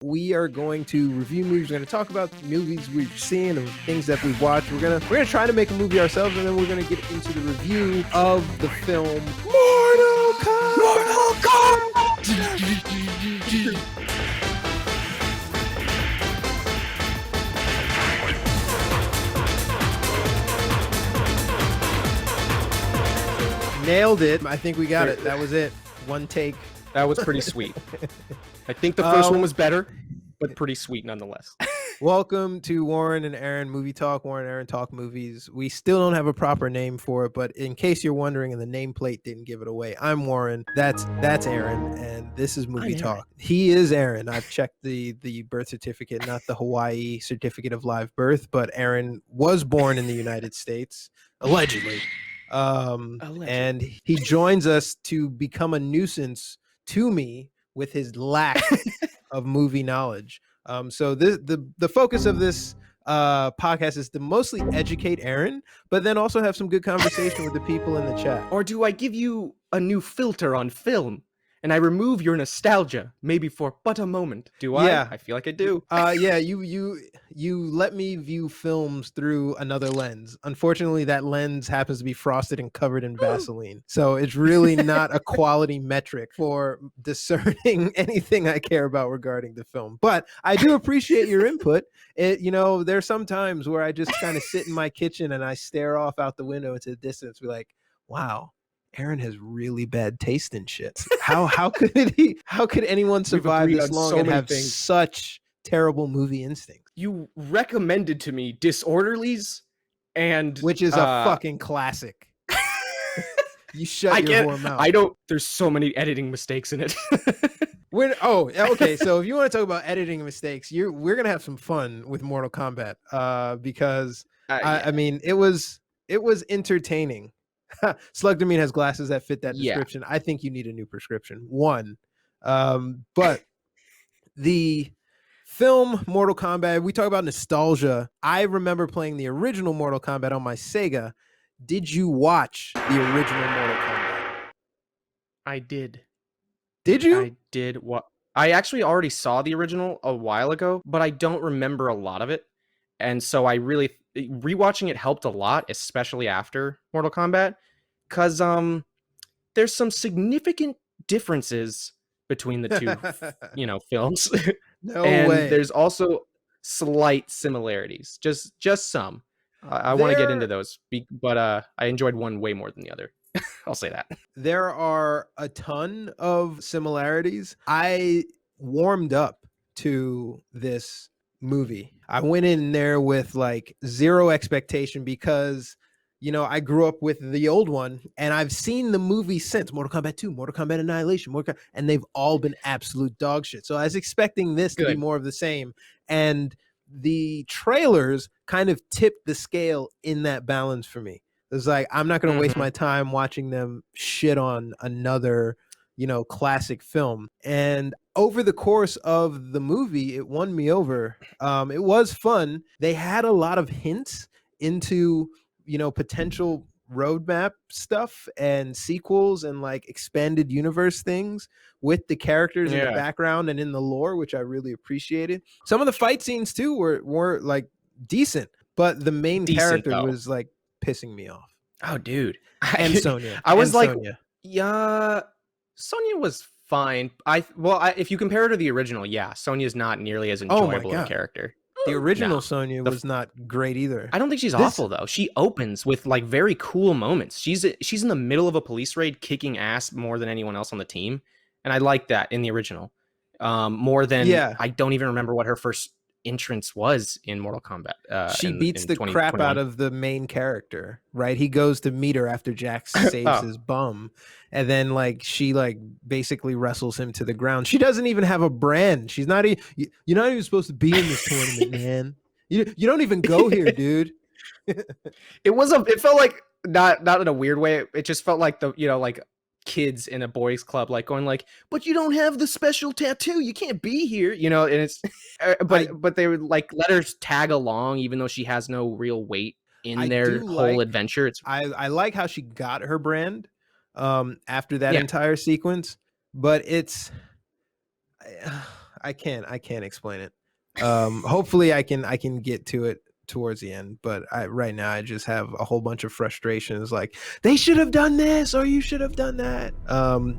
We are going to review movies. We're going to talk about movies we've seen and things that we've watched. We're gonna try to make a movie ourselves, and then we're gonna get into the review of the film Mortal Kombat. Nailed it. I think we got it. That was it. One take. That was pretty sweet. I think the first one was better, but pretty sweet nonetheless. Welcome to Warren and Aaron Movie Talk. Warren and Aaron Talk Movies. We still don't have a proper name for it, but in case you're wondering and the nameplate didn't give it away, I'm Warren. That's Aaron, and this is Movie Talk. He is Aaron. I've checked the birth certificate, not the Hawaii certificate of live birth, but Aaron was born in the United States, allegedly. And he joins us to become a nuisance to me with his lack of movie knowledge. So the focus of this podcast is to mostly educate Aaron, but then also have some good conversation with the people in the chat. Or do I give you a new filter on film and I remove your nostalgia, maybe for but a moment? Do I? Yeah. I feel like I do. Yeah, you let me view films through another lens. Unfortunately, that lens happens to be frosted and covered in Vaseline. So it's really not a quality metric for discerning anything I care about regarding the film. But I do appreciate your input. There's some times where I just kind of sit in my kitchen and I stare off out the window into the distance, be like, wow, Aaron has really bad taste in shit. How could anyone survive this long and have such terrible movie instincts? You recommended to me Disorderlies, which is a fucking classic. You shut your whore mouth. There's so many editing mistakes in it. Okay. So if you want to talk about editing mistakes, we're gonna have some fun with Mortal Kombat. Because I mean, it was entertaining. Slug Demine has glasses that fit that description. I think you need a new prescription. But the film Mortal Kombat, we talk about nostalgia. I remember playing the original Mortal Kombat on my Sega. Did you watch the original Mortal Kombat? I did. Did you? I did. I actually already saw the original a while ago, but I don't remember a lot of it. And so rewatching it helped a lot, especially after Mortal Kombat, because there's some significant differences between the two, films. No and way. There's also slight similarities, just some. I want to get into those, but I enjoyed one way more than the other. I'll say that. There are a ton of similarities. I warmed up to this movie. I went in there with like zero expectation because, I grew up with the old one and I've seen the movie since Mortal Kombat 2, Mortal Kombat Annihilation, and they've all been absolute dog shit. So I was expecting this to be more of the same. And the trailers kind of tipped the scale in that balance for me. It's like, I'm not going to waste my time watching them shit on another, classic film. And over the course of the movie, it won me over. It was fun. They had a lot of hints into, potential roadmap stuff and sequels and like expanded universe things with the characters in the background and in the lore, which I really appreciated. Some of the fight scenes too were like decent, but the main character was like pissing me off. Oh, dude. And Sonya. I was like, yeah, Sonya was fine. If you compare her to the original, Sonya's not nearly as enjoyable of a character. The original Sonya was not great either. I don't think she's awful though. She opens with like very cool moments. She's in the middle of a police raid kicking ass more than anyone else on the team, and I like that in the original. More than I don't even remember what her first entrance was in Mortal Kombat. She beats the crap out of the main character, right? He goes to meet her after Jax saves his bum, and then like she like basically wrestles him to the ground. She doesn't even have a brand. She's not even you're not even supposed to be in this tournament, man. You don't even go here, dude. It felt like not in a weird way. It just felt like like kids in a boys club like going like, but you don't have the special tattoo, you can't be here, and it's but they would like let her tag along even though she has no real weight in their whole adventure. I like how she got her brand after that entire sequence, but it's I can't explain it. Hopefully I can get to it towards the end, but right now I just have a whole bunch of frustrations like they should have done this or you should have done that.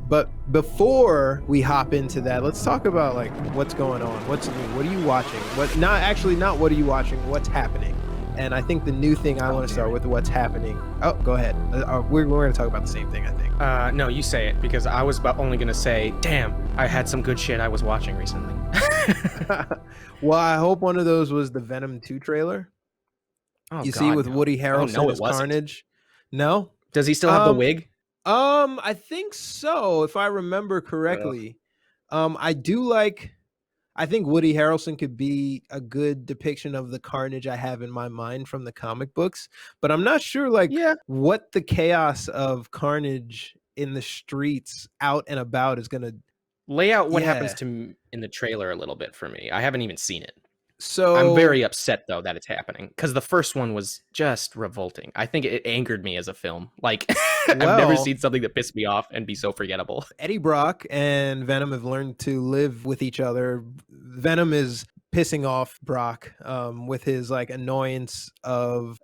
But before we hop into that, let's talk about like what's going on, what's new, what are you watching, not what are you watching, what's happening. And I think the new thing I want to start with what's happening. Oh, go ahead. We're going to talk about the same thing, I think. No, you say it, because I was only going to say, damn, I had some good shit I was watching recently. Well, I hope one of those was the Venom 2 trailer. Oh, you God, see with no. Woody Harrelson no, as Carnage. No? Does he still have the wig? I think so, if I remember correctly. I think Woody Harrelson could be a good depiction of the Carnage I have in my mind from the comic books, but I'm not sure what the chaos of Carnage in the streets out and about is going to lay out what happens to in the trailer a little bit for me. I haven't even seen it. So I'm very upset though that it's happening, because the first one was just revolting. I think it angered me as a film. Like I've never seen something that pissed me off and be so forgettable. Eddie Brock and Venom have learned to live with each other. Venom is pissing off Brock with his like annoyance of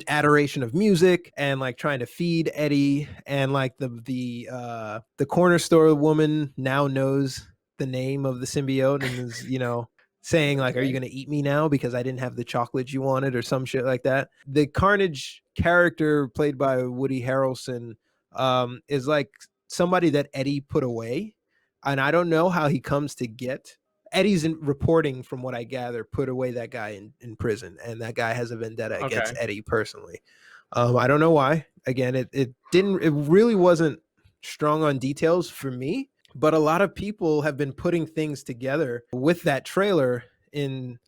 adoration of music and like trying to feed Eddie, and like the corner store woman now knows the name of the symbiote and is, you know, saying like, are you going to eat me now because I didn't have the chocolate you wanted or some shit like that. The Carnage character played by Woody Harrelson is like somebody that Eddie put away. And I don't know how he comes to get Eddie's reporting, from what I gather, put away that guy in prison. And that guy has a vendetta against Eddie personally. I don't know why. Again, it really wasn't strong on details for me. But a lot of people have been putting things together with that trailer in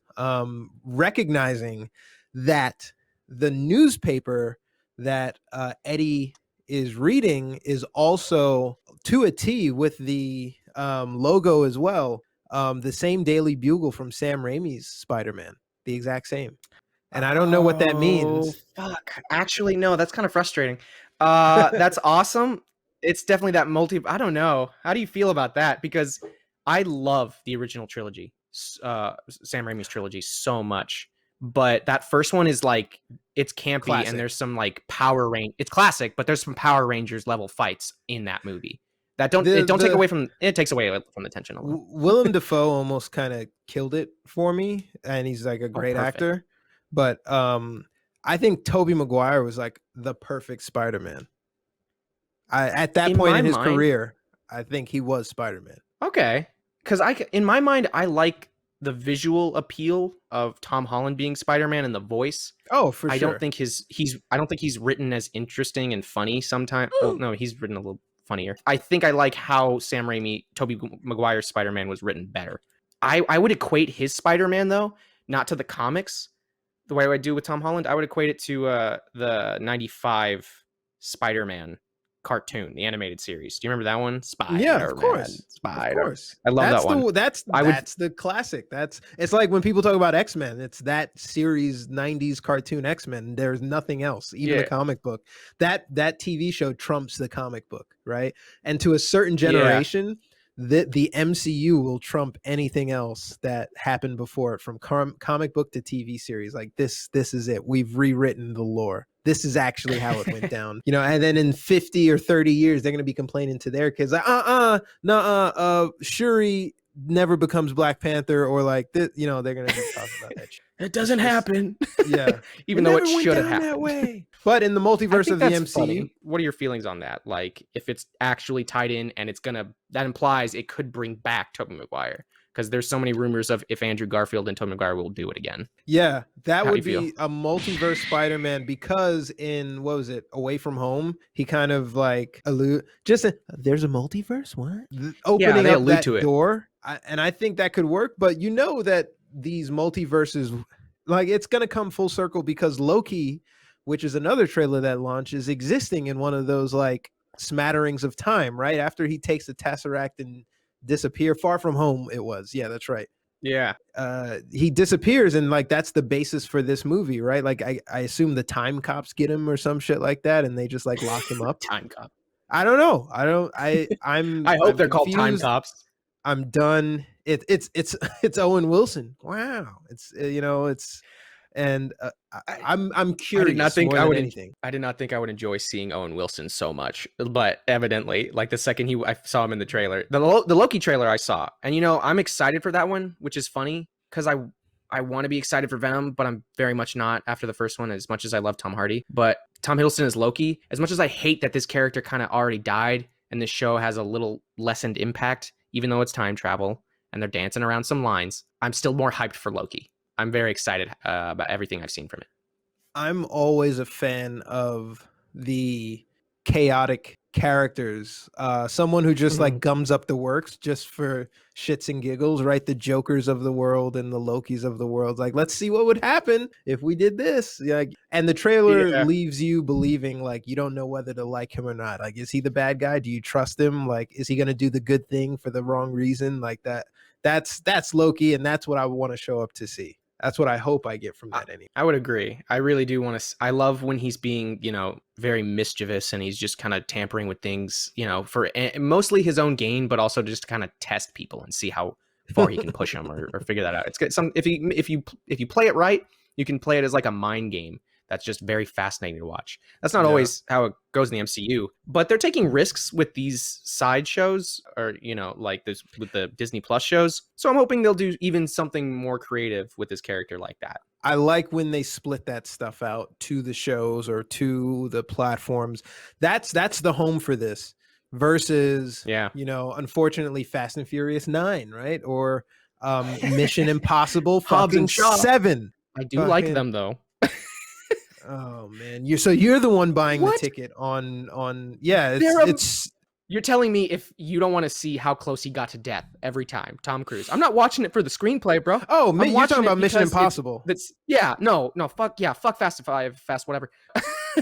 recognizing that the newspaper that Eddie is reading is also to a T with the logo as well. The same Daily Bugle from Sam Raimi's Spider-Man, the exact same. And I don't know what that means. Fuck. Actually, no, that's kind of frustrating. That's awesome. It's definitely that I don't know. How do you feel about that? Because I love the original trilogy, Sam Raimi's trilogy, so much. But that first one is like, it's campy, classic. And there's some like it's classic, but there's some Power Rangers level fights in that movie that take away from, it takes away from the tension a little. Willem Dafoe almost kind of killed it for me, and he's like a great actor. But I think Tobey Maguire was like the perfect Spider-Man. At that point in his career, I think he was Spider-Man. Okay, because in my mind, I like the visual appeal of Tom Holland being Spider-Man and the voice. Oh, for sure. I don't think he's written as interesting and funny sometimes. Well, no, he's written a little funnier. I think I like how Tobey Maguire's Spider-Man was written better. I would equate his Spider-Man though, not to the comics, the way I do with Tom Holland. I would equate it to the 95 Spider-Man cartoon, the animated series. Do you remember that one? Spider-Man. Yeah, of course. Spider. Of course. I love that one. That's the classic. It's like when people talk about X-Men, it's that series 90s cartoon X-Men. There's nothing else. Even the comic book. That TV show trumps the comic book, right? And to a certain generation, the MCU will trump anything else that happened before it, from comic book to TV series. Like this is it. We've rewritten the lore. This is actually how it went down, you know. And then in 50 or 30 years, they're going to be complaining to their kids like, Shuri never becomes Black Panther, or like this, you know, they're going to be talking about that shit. It doesn't happen. Yeah. Even though it should have happened that way. But in the multiverse of the MCU, funny. What are your feelings on that? Like, if it's actually tied in, and that implies it could bring back Tobey Maguire, because there's so many rumors of if Andrew Garfield and Tobey Maguire will do it again. Yeah, that would be a multiverse Spider-Man, because in, what was it, Away From Home, he kind of like there's a multiverse? What? Opening up that door. And I think that could work, but you know that these multiverses, like, it's going to come full circle, because Loki, which is another trailer that launched, is existing in one of those like smatterings of time, right? After he takes the Tesseract and disappear. Far From Home it was. Yeah, that's right. Yeah. He disappears, and like that's the basis for this movie, right? Like I assume the time cops get him or some shit like that, and they just like lock him up. Time cop. I don't know. I hope they're called time cops. I'm done it's Owen Wilson. Wow. It's it's and I, I'm I did not curious think more I than would. anything. I did not think I would enjoy seeing Owen Wilson so much, but evidently, like the second I saw him in the trailer, the Loki trailer I saw, and I'm excited for that one, which is funny because I want to be excited for Venom, but I'm very much not after the first one. As much as I love Tom Hardy, but Tom Hiddleston is Loki. As much as I hate that this character kind of already died, and this show has a little lessened impact, even though it's time travel and they're dancing around some lines, I'm still more hyped for Loki. I'm very excited about everything I've seen from it. I'm always a fan of the chaotic characters. Someone who just like gums up the works just for shits and giggles, right? The Jokers of the world and the Lokis of the world. Like, let's see what would happen if we did this. Like, and the trailer Yeah. leaves you believing like you don't know whether to like him or not. Like, is he the bad guy? Do you trust him? Like, is he gonna do the good thing for the wrong reason? Like that. That's Loki, and that's what I want to show up to see. That's what I hope I get from that anyway. I would agree. I really do want to. I love when he's being, very mischievous and he's just kind of tampering with things, for mostly his own gain, but also just to kind of test people and see how far he can push them or figure that out. It's good. If you play it right, you can play it as like a mind game. That's just very fascinating to watch. That's not always how it goes in the MCU, but they're taking risks with these side shows or, like this with the Disney Plus shows. So I'm hoping they'll do even something more creative with this character like that. I like when they split that stuff out to the shows or to the platforms. That's the home for this versus, unfortunately Fast and Furious 9, right? Or Mission Impossible fucking 7. I do like them though. Oh man, you're the one buying the ticket on it's you're telling me if you don't want to see how close he got to death every time, Tom Cruise. I'm not watching it for the screenplay, bro. Oh, man, you're talking about Mission Impossible. Fuck Fast 5, Fast whatever.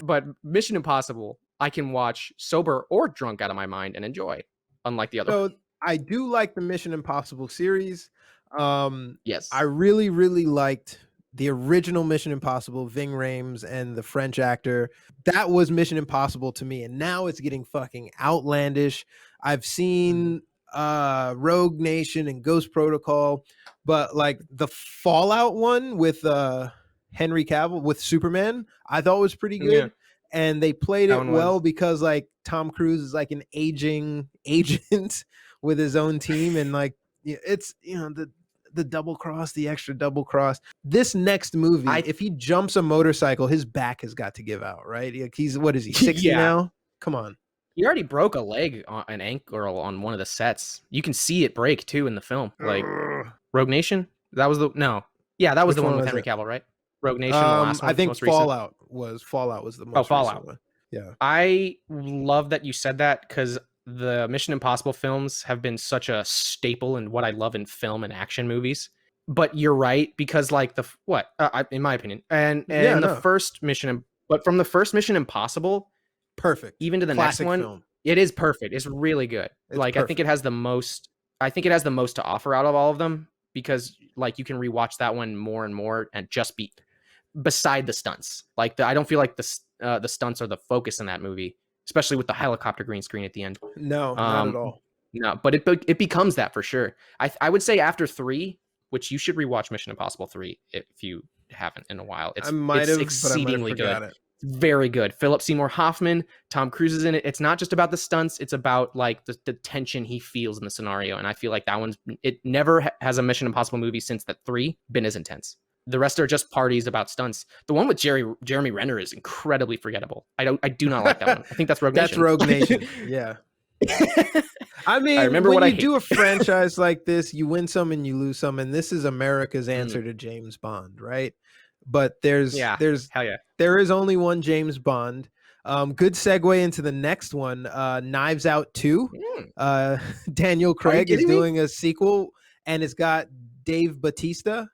But Mission Impossible, I can watch sober or drunk out of my mind and enjoy, unlike the other. So I do like the Mission Impossible series. Yes, I really, really liked the original Mission Impossible, Ving Rhames and the French actor. That was Mission Impossible to me, and now it's getting fucking outlandish. I've seen Rogue Nation and Ghost Protocol, but like the Fallout one with Henry Cavill with Superman, I thought was pretty good. Yeah. And they played it well because like Tom Cruise is like an aging agent with his own team, and like it's the double cross, the extra double cross. This next movie, if he jumps a motorcycle, his back has got to give out, right? He's what is he, 60 now? Come on. He already broke a leg on an ankle on one of the sets. You can see it break too in the film. Like Rogue Nation? That was the one with Henry Cavill, right? Rogue Nation, the last one. I think Fallout was the most Fallout one. Yeah. I love that you said that because the Mission Impossible films have been such a staple in what I love in film and action movies. But you're right, because like in my opinion, the first Mission, but from the first Mission Impossible, perfect, even to the classic next one, film. It is perfect. It's really good. Perfect. I think it has the most to offer out of all of them, because like you can rewatch that one more and more and just be beside the stunts. Like I don't feel like the stunts are the focus in that movie, especially with the helicopter green screen at the end. No, not at all. No, but it becomes that for sure. I would say after 3, which you should rewatch Mission Impossible 3 if you haven't in a while. It's exceedingly good. It's very good. Philip Seymour Hoffman, Tom Cruise is in it. It's not just about the stunts. It's about like the tension he feels in the scenario. And I feel like that it never has a Mission Impossible movie since that 3 been as intense. The rest are just parties about stunts. The one with Jeremy Renner is incredibly forgettable. I do not like that one. I think that's Rogue Nation. That's Rogue Nation. Yeah. I mean, when you do a franchise like this, you win some and you lose some, and this is America's answer to James Bond, right? But there is only one James Bond. Good segue into the next one, Knives Out 2. Daniel Craig is doing a sequel, and it's got Dave Bautista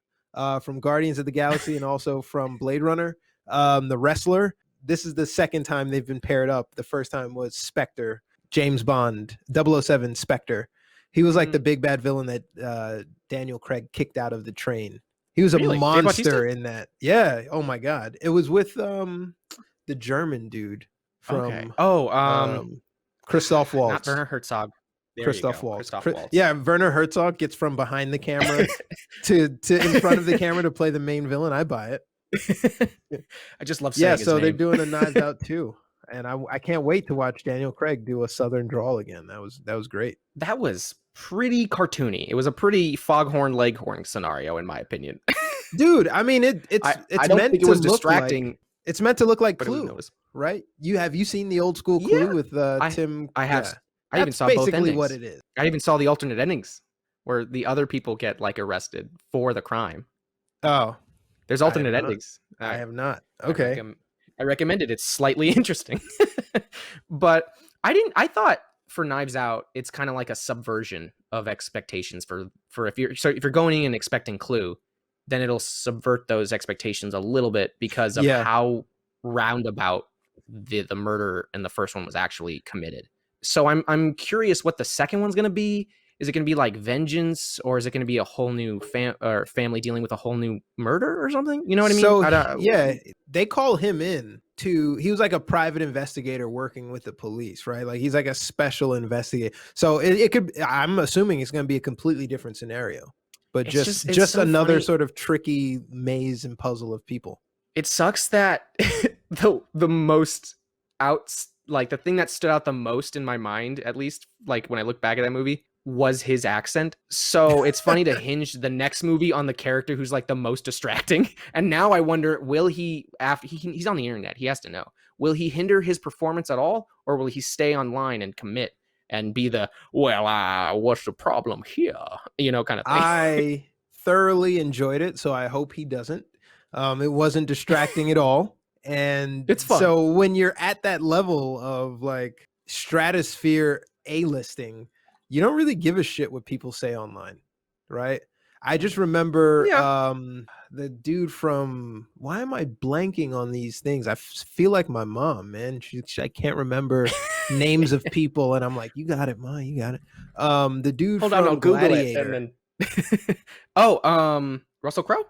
from Guardians of the Galaxy and also from Blade Runner, the wrestler. This is the second time they've been paired up. The first time was Spectre, James Bond, 007 Spectre. He was like the big bad villain that Daniel Craig kicked out of the train. He was a monster in that. Yeah. Oh my God. It was with the German dude from Christoph Waltz. Not Werner Herzog. There you Christoph go. Waltz. Christoph Waltz. Yeah, Werner Herzog gets from behind the camera to in front of the camera to play the main villain. I buy it. I just love saying Yeah, his so they're name. doing a Knives Out too, and I can't wait to watch Daniel Craig do a Southern drawl again. That was great. That was pretty cartoony. It was a pretty foghorn leghorn scenario, in my opinion. Dude, I mean it's I don't meant think it to was look distracting, like it's meant to look like but it was Clue, noticeable. right? Have you seen the old school Clue with Tim? I have. Yeah. I even That's saw both basically endings. what it is. I even saw the alternate endings where the other people get like arrested for the crime. Oh, There's alternate endings. I have not. Okay. I recommend it. It's slightly interesting. But I thought for Knives Out, it's kind of like a subversion of expectations for if you're going in and expecting Clue, then it'll subvert those expectations a little bit because of how roundabout the murder in the first one was actually committed. So I'm curious what the second one's going to be. Is it going to be like vengeance, or is it going to be a whole new family dealing with a whole new murder or something? You know what I mean? So yeah, they call him in he was like a private investigator working with the police, right? Like he's like a special investigator. So it could, I'm assuming it's going to be a completely different scenario, but it's just so another sort of tricky maze and puzzle of people. It sucks that the most like the thing that stood out the most in my mind, at least like when I look back at that movie, was his accent. So it's funny to hinge the next movie on the character who's like the most distracting. And now I wonder, will he, after he's on the internet, he has to know, will he hinder his performance at all, or will he stay online and commit and be the, what's the problem here, kind of thing? I thoroughly enjoyed it, so I hope he doesn't. It wasn't distracting at all. And it's fun. So when you're at that level of like stratosphere A-listing, you don't really give a shit what people say online, right? I just remember the dude from, why am I blanking on these things? I feel like my mom, man. I can't remember names of people, and I'm like, you got it, Ma, you got it. The dude Hold from on, I'll Google Gladiator. it and then Russell Crowe?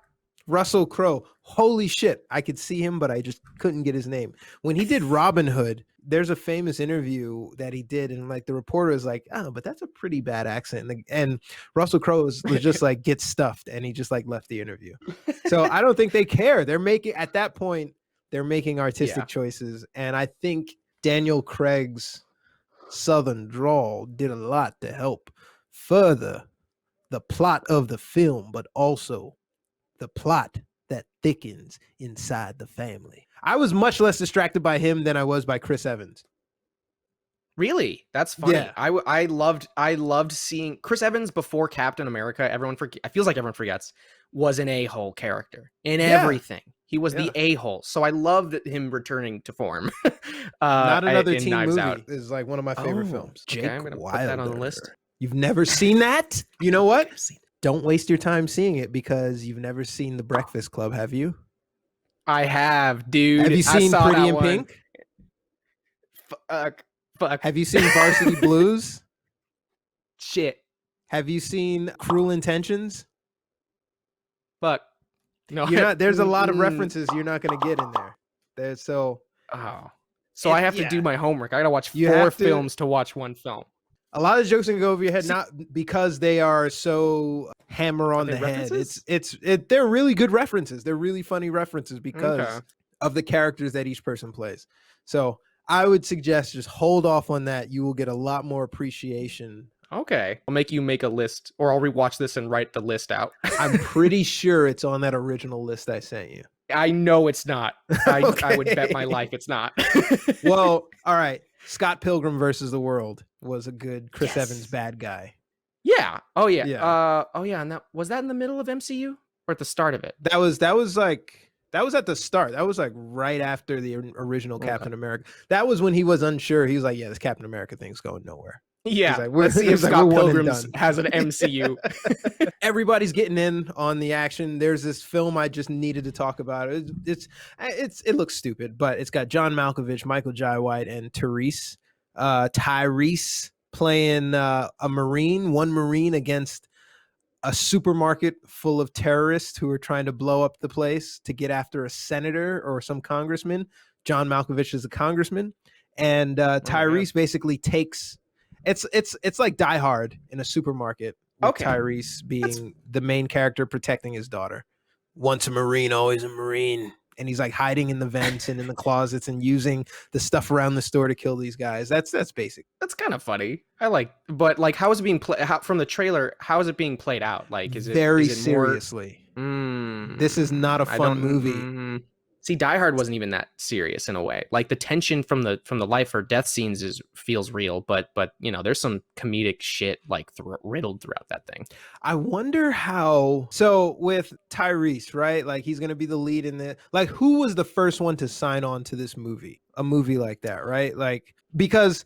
Russell Crowe. Holy shit. I could see him, but I just couldn't get his name. When he did Robin Hood, there's a famous interview that he did, and like the reporter is like, oh, but that's a pretty bad accent. And Russell Crowe was just like, get stuffed, and he just like left the interview. So I don't think they care. They're making, at that point, they're making artistic choices. And I think Daniel Craig's Southern drawl did a lot to help further the plot of the film, but also the plot that thickens inside the family. I was much less distracted by him than I was by Chris Evans. Really? That's funny. Yeah. I loved seeing Chris Evans before Captain America. I feels like everyone forgets, was an a-hole character in everything. He was the a-hole. So I loved him returning to form. Not Another in Teen Knives Movie Out is like one of my favorite films. Okay, I'm gonna put that on the list. You've never seen that? You know what? Don't waste your time seeing it because you've never seen The Breakfast Club, have you? I have, dude. Have you seen Pretty in Pink? Fuck. Have you seen Varsity Blues? Shit. Have you seen Cruel Intentions? Fuck. No. You're not, there's a lot of references you're not going to get in there. So I have to do my homework. I got to watch 4 films to watch one film. A lot of jokes can go over your head, not because they are so hammer on the head. They're really good references. They're really funny references because of the characters that each person plays. So I would suggest just hold off on that. You will get a lot more appreciation. Okay. I'll make you make a list, or I'll rewatch this and write the list out. I'm pretty sure it's on that original list I sent you. I know it's not. I would bet my life it's not. Well, all right. Scott Pilgrim versus the World was a good Chris Evans bad guy. Yeah. Oh yeah. And that was that in the middle of MCU or at the start of it? That was at the start. That was like right after the original Captain America. That was when he was unsure. He was like, yeah, this Captain America thing's going nowhere. Yeah. Like, let's see if Scott Pilgrim has an MCU. Everybody's getting in on the action. There's this film I just needed to talk about. It looks stupid, but it's got John Malkovich, Michael Jai White, and Tyrese playing one Marine against a supermarket full of terrorists who are trying to blow up the place to get after a senator or some congressman. John Malkovich is a congressman, and Tyrese basically takes It's like Die Hard in a supermarket with Okay. Tyrese That's being the main character protecting his daughter. Once a Marine, always a Marine. And he's like hiding in the vents and in the closets and using the stuff around the store to kill these guys. That's basic. kind of funny. I like, but like, how is it being played from the trailer? How is it being played out? Like, Very is it more? seriously. This is not a I fun don't movie. see. Die Hard wasn't even that serious in a way. Like the tension from the life or death scenes feels real, but you know, there's some comedic shit like riddled throughout that thing. I wonder how. So with Tyrese, right? Like he's gonna be the lead in the. Like who was the first one to sign on to this movie? A movie like that, right? Like because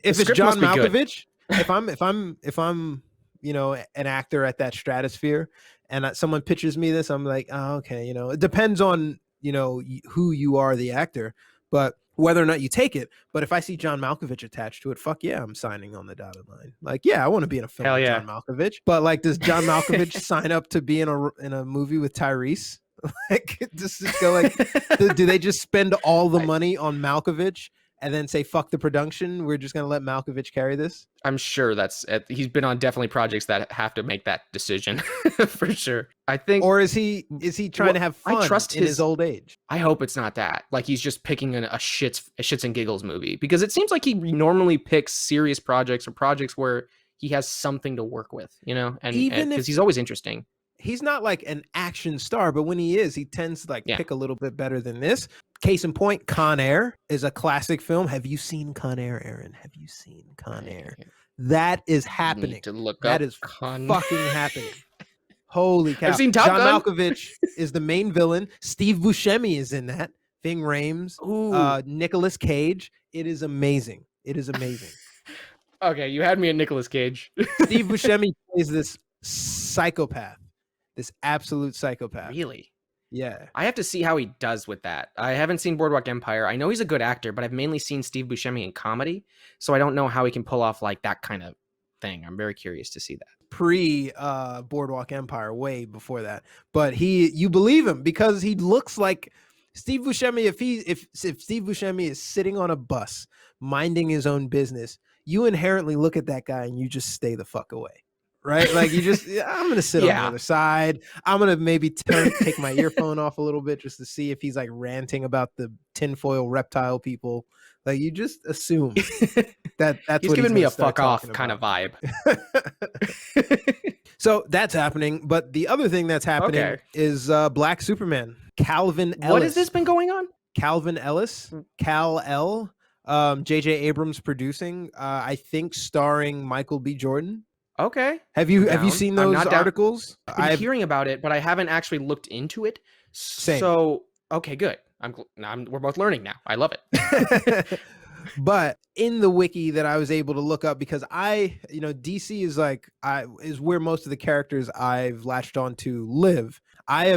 if it's John Malkovich, if I'm you know an actor at that stratosphere, and someone pitches me this, I'm like, oh, okay, you know, it depends on you know who you are, the actor, but whether or not you take it. But if I see John Malkovich attached to it, fuck yeah, I'm signing on the dotted line. Like, yeah, I want to be in a film Hell with yeah. John Malkovich. But like, does John Malkovich sign up to be in a movie with Tyrese? Like, just go like, do they just spend all the money on Malkovich and then say fuck the production? We're just gonna let Malkovich carry this. I'm sure he's been on definitely projects that have to make that decision for sure. I think, or is he trying to have fun I trust in his old age? I hope it's not that. Like he's just picking a shits and giggles movie, because it seems like he normally picks serious projects or projects where he has something to work with, you know, and because he's always interesting. He's not like an action star, but when he is, he tends to like pick a little bit better than this. Case in point, Con Air is a classic film. Have you seen Con Air, Aaron? Have you seen Con Air? That is happening. That is fucking happening. Holy cow. I've seen Top John Gun. Malkovich is the main villain. Steve Buscemi is in that. Ving Rhames, Nicolas Cage. It is amazing. It is amazing. Okay, you had me at Nicolas Cage. Steve Buscemi plays this psychopath. This absolute psychopath. Really? Yeah. I have to see how he does with that. I haven't seen Boardwalk Empire. I know he's a good actor, but I've mainly seen Steve Buscemi in comedy, so I don't know how he can pull off like that kind of thing. I'm very curious to see that. Pre Boardwalk Empire, way before that. But you believe him because he looks like Steve Buscemi. If Steve Buscemi is sitting on a bus minding his own business, you inherently look at that guy and you just stay the fuck away. Right? Like you just, I'm going to sit on the other side. I'm going to maybe take my earphone off a little bit just to see if he's like ranting about the tinfoil reptile people. Like you just assume that's he's giving me a fuck off kind of vibe. So that's happening. But the other thing that's happening is Black Superman. Kalvin Ellis. What has this been going on? Kalvin Ellis, Kal-El, J.J. Abrams producing, I think starring Michael B. Jordan. Okay. Have you seen those articles? I've been hearing about it, but I haven't actually looked into it. Same. So, okay, good. We're both learning now. I love it. But in the wiki that I was able to look up, because DC is where most of the characters I've latched on to live. I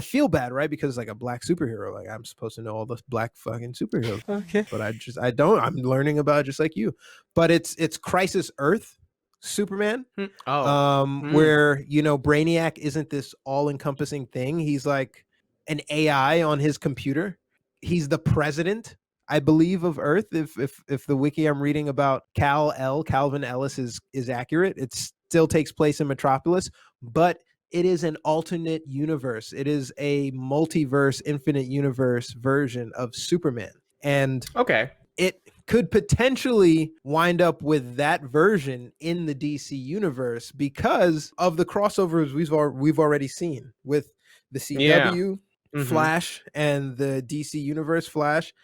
feel bad, right? Because like a black superhero, like I'm supposed to know all the black fucking superheroes. Okay. But I don't. I'm learning about it just like you. But it's Crisis Earth Superman. Where, Brainiac isn't this all-encompassing thing. He's like an AI on his computer. He's the president, I believe, of Earth. If the wiki I'm reading about Kalvin Ellis is accurate, it still takes place in Metropolis, but it is an alternate universe. It is a multiverse, infinite universe version of Superman. And it could potentially wind up with that version in the DC universe because of the crossovers we've already seen with the CW Flash and the DC universe Flash.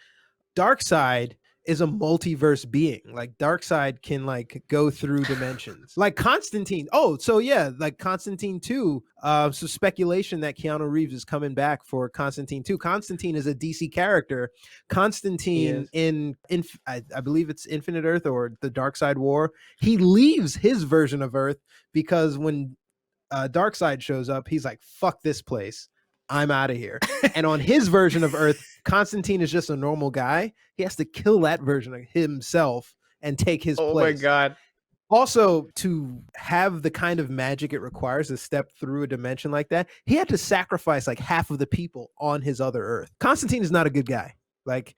Darkseid is a multiverse being. Like Darkseid can like go through dimensions. Like Constantine. Oh, so yeah, like Constantine 2. So speculation that Keanu Reeves is coming back for Constantine 2. Constantine is a DC character. Constantine in I believe it's Infinite Earth or the Darkseid War. He leaves his version of Earth because when Darkseid shows up, he's like, fuck this place. I'm out of here. And on his version of Earth, Constantine is just a normal guy. He has to kill that version of himself and take his place. Oh my God. Also, to have the kind of magic it requires to step through a dimension like that, he had to sacrifice like half of the people on his other Earth. Constantine is not a good guy. Like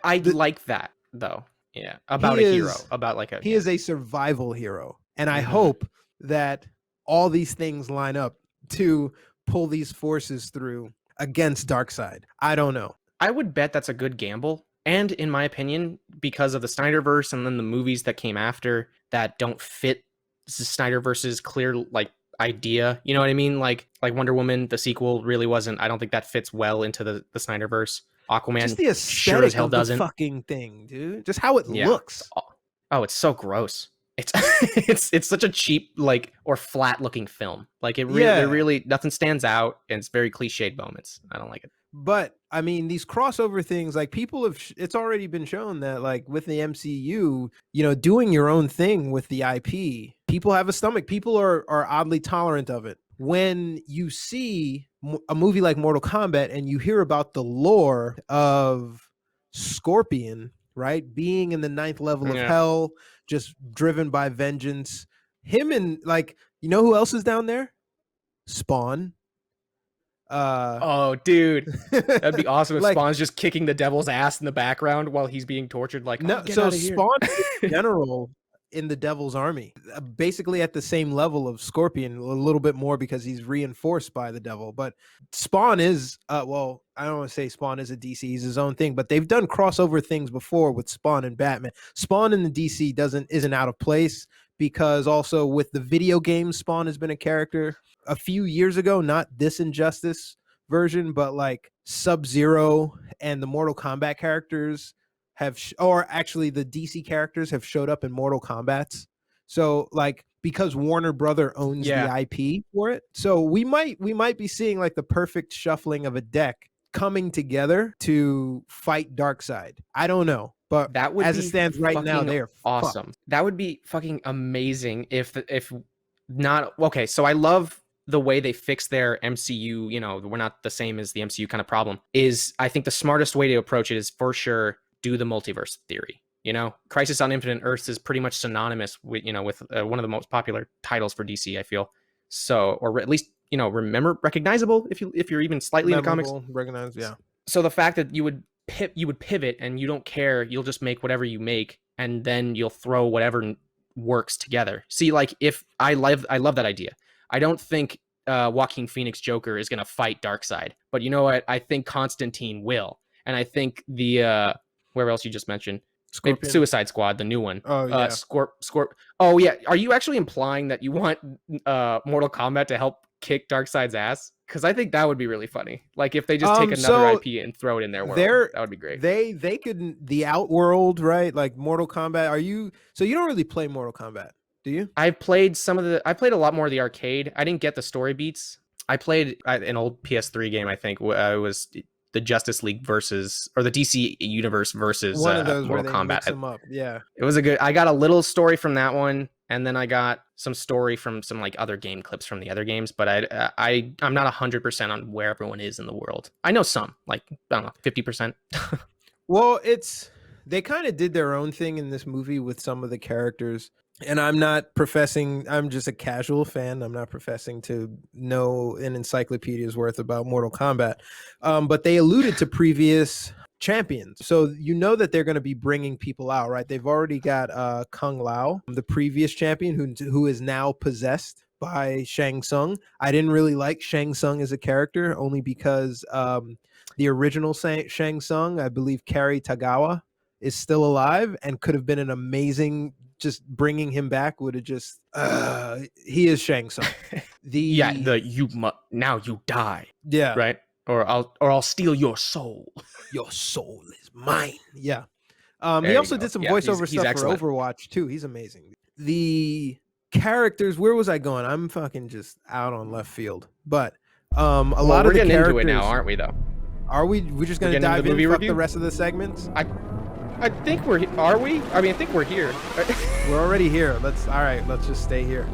I like that though. Yeah, about He a hero, is about like a he is a survival hero, and I Mhm. hope that all these things line up to pull these forces through against Darkseid. I don't know. I would bet that's a good gamble. And in my opinion, because of the Snyderverse and then the movies that came after that don't fit the Snyderverse's clear like idea, you know what I mean? Like Wonder Woman, the sequel really wasn't. I don't think that fits well into the Snyderverse. Just Aquaman the sure as aesthetic hell of the doesn't. fucking thing, dude. Just how it Yeah. looks. Oh, it's so gross. It's it's such a cheap like or flat looking film. Like it Yeah. really nothing stands out and it's very cliched moments. I don't like it. But I mean, these crossover things, like people have, it's already been shown that, like with the MCU, doing your own thing with the IP, people have a stomach. People are oddly tolerant of it. When you see a movie like Mortal Kombat and you hear about the lore of Scorpion, right, being in the ninth level of Yeah. hell, just driven by vengeance, him and like, who else is down there? Spawn. Oh, dude. That'd be awesome if like Spawn's just kicking the devil's ass in the background while he's being tortured. Like, oh, no, get so out of here. Spawn is general in the Devil's Army, basically at the same level of Scorpion, a little bit more because he's reinforced by the Devil. But Spawn is, well, I don't want to say Spawn is a DC; he's his own thing. But they've done crossover things before with Spawn and Batman. Spawn in the DC isn't out of place because also with the video game, Spawn has been a character a few years ago. Not this Injustice version, but like Sub-Zero and the Mortal Kombat characters or actually the DC characters have showed up in Mortal Kombat's. So like because Warner Brother owns the IP for it, so we might be seeing like the perfect shuffling of a deck coming together to fight Darkseid. I don't know, but That would as be it stands right now, fucking they are awesome. fucked. That would be fucking amazing if not okay. So I love the way they fix their MCU. We're not the same as the MCU kind of problem. Is I think the smartest way to approach it is for sure do the multiverse theory. Crisis on Infinite Earths is pretty much synonymous with one of the most popular titles for DC. I feel so, or at least recognizable if you're even slightly into comics. Recognized, yeah. So the fact that you would pivot and you don't care, you'll just make whatever you make, and then you'll throw whatever works together. See, like if I love that idea. I don't think Joaquin Phoenix Joker is gonna fight Darkseid, but you know what? I think Constantine will, and I think the where else you just mentioned Scorpion. Suicide Squad, the new one. Oh yeah. Oh yeah. Are you actually implying that you want Mortal Kombat to help kick Darkseid's ass? Because I think that would be really funny. Like if they just take another IP and throw it in their world, that would be great. They could the Outworld, right? Like Mortal Kombat. So you don't really play Mortal Kombat, do you? I played a lot more of the arcade. I didn't get the story beats. I played an old PS3 game. I think it was the Justice League versus or the DC Universe versus one of those Mortal where they Kombat. mix them up. Yeah, it was I got a little story from that one, and then I got some story from some like other game clips from the other games. But I'm not 100% on where everyone is in the world. I know some, like I don't know, 50%. Well, they kind of did their own thing in this movie with some of the characters. And I'm just a casual fan. I'm not professing to know an encyclopedia's worth about Mortal Kombat. But they alluded to previous champions. So that they're going to be bringing people out, right? They've already got Kung Lao, the previous champion who is now possessed by Shang Tsung. I didn't really like Shang Tsung as a character, only because the original Shang Tsung, I believe Cary Tagawa, is still alive and could have been an amazing. Just bringing him back would have just he is Shang Tsung. Now you die. Yeah. Right? Or I'll steal your soul. Your soul is mine. Yeah. There He also go. did some Yeah, voiceover he's stuff excellent. for Overwatch too. He's amazing. The characters, where was I going? I'm fucking just out on left field. But a lot of the characters into it now, aren't we though? Are we just gonna dive in fuck the rest of the segments? I think are we? I mean, I think we're here. We're already here. Let's just stay here.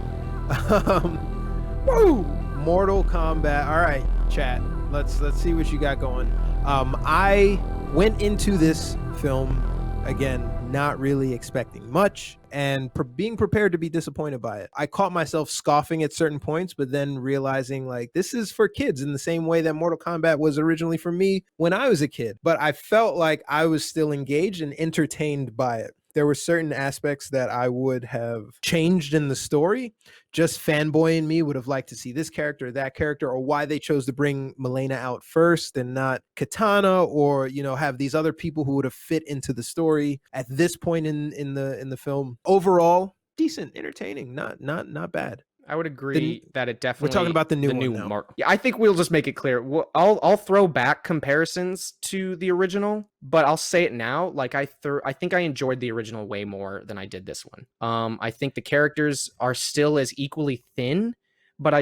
Woo! Mortal Kombat. All right, chat. Let's see what you got going. I went into this film again not really expecting much and being prepared to be disappointed by it. I caught myself scoffing at certain points, but then realizing like this is for kids in the same way that Mortal Kombat was originally for me when I was a kid. But I felt like I was still engaged and entertained by it. There were certain aspects that I would have changed in the story. Just fanboying me would have liked to see this character, that character, or why they chose to bring Milena out first and not Katana, or have these other people who would have fit into the story at this point in the film. Overall, decent, entertaining, not bad. I would agree that it definitely. We're talking about the new one now. Mark. Yeah, I think we'll just make it clear. I'll throw back comparisons to the original, but I'll say it now. Like I think I enjoyed the original way more than I did this one. I think the characters are still as equally thin, but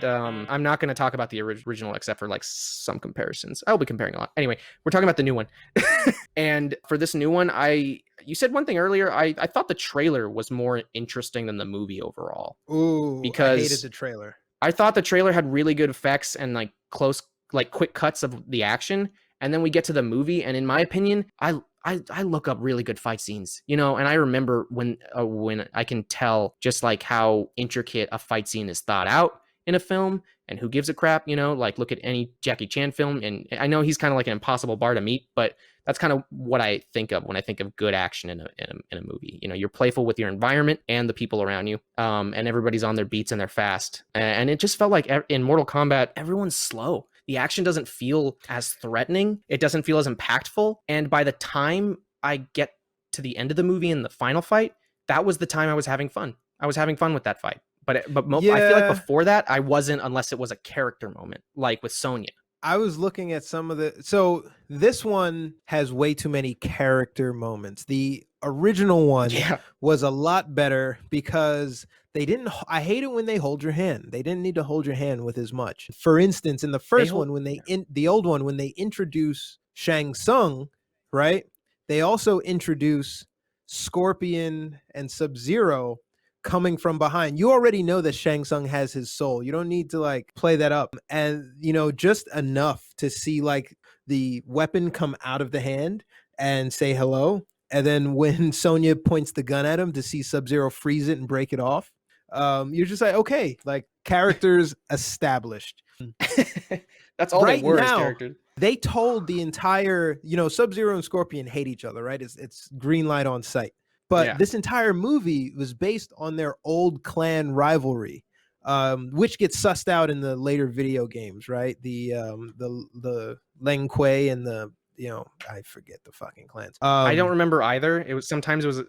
I'm not going to talk about the original except for like some comparisons. I'll be comparing a lot. Anyway, we're talking about the new one. And for this new one, you said one thing earlier. I thought the trailer was more interesting than the movie overall. Ooh, because I hated the trailer. I thought the trailer had really good effects and like quick cuts of the action. And then we get to the movie, and in my opinion, I look up really good fight scenes, and I remember when I can tell just like how intricate a fight scene is thought out in a film, and who gives a crap, like look at any Jackie Chan film. And I know he's kind of like an impossible bar to meet, but that's kind of what I think of when I think of good action in a movie. You're playful with your environment and the people around you, and everybody's on their beats and they're fast. And it just felt like in Mortal Kombat, everyone's slow. The action doesn't feel as threatening. It doesn't feel as impactful. And by the time I get to the end of the movie and the final fight, that was the time I was having fun. I was having fun with that fight. But I feel like before that, I wasn't, unless it was a character moment, like with Sonya. I was looking at some of so this one has way too many character moments. The original one was a lot better because I hate it when they hold your hand. They didn't need to hold your hand with as much. For instance, in the first one, the old one, when they introduce Shang Tsung, right? They also introduce Scorpion and Sub-Zero coming from behind. You already know that Shang Tsung has his soul. You don't need to like play that up. And just enough to see like the weapon come out of the hand and say hello. And then when Sonya points the gun at him, to see Sub-Zero freeze it and break it off. You're just like, okay, like characters established. That's all right they were now, as characters. They told the entire, Sub-Zero and Scorpion hate each other, right? It's green light on sight. But this entire movie was based on their old clan rivalry, which gets sussed out in the later video games, right? The Leng Kuei and the I forget the fucking clans. I don't remember either. It was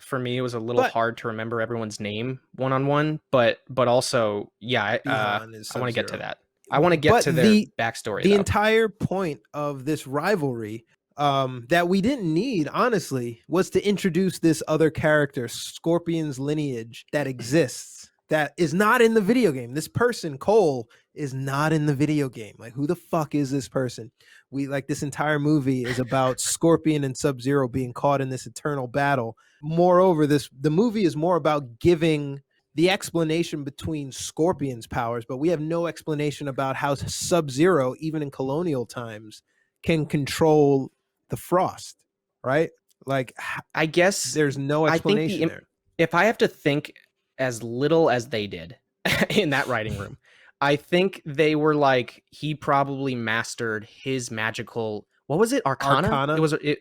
for me it was a little hard to remember everyone's name one-on-one, but also I want to get to that. I want to get to their backstory. The entire point of this rivalry that we didn't need, honestly, was to introduce this other character, Scorpion's lineage, that exists, that is not in the video game. This person, Cole, is not in the video game. Like, who the fuck is this person? This entire movie is about Scorpion and Sub-Zero being caught in this eternal battle. Moreover, the movie is more about giving the explanation between Scorpion's powers, but we have no explanation about how Sub-Zero, even in colonial times, can control the frost, right? Like, I guess there's no explanation there. If I have to think as little as they did in that writing room, I think they were like, he probably mastered his magical, what was it? Arcana?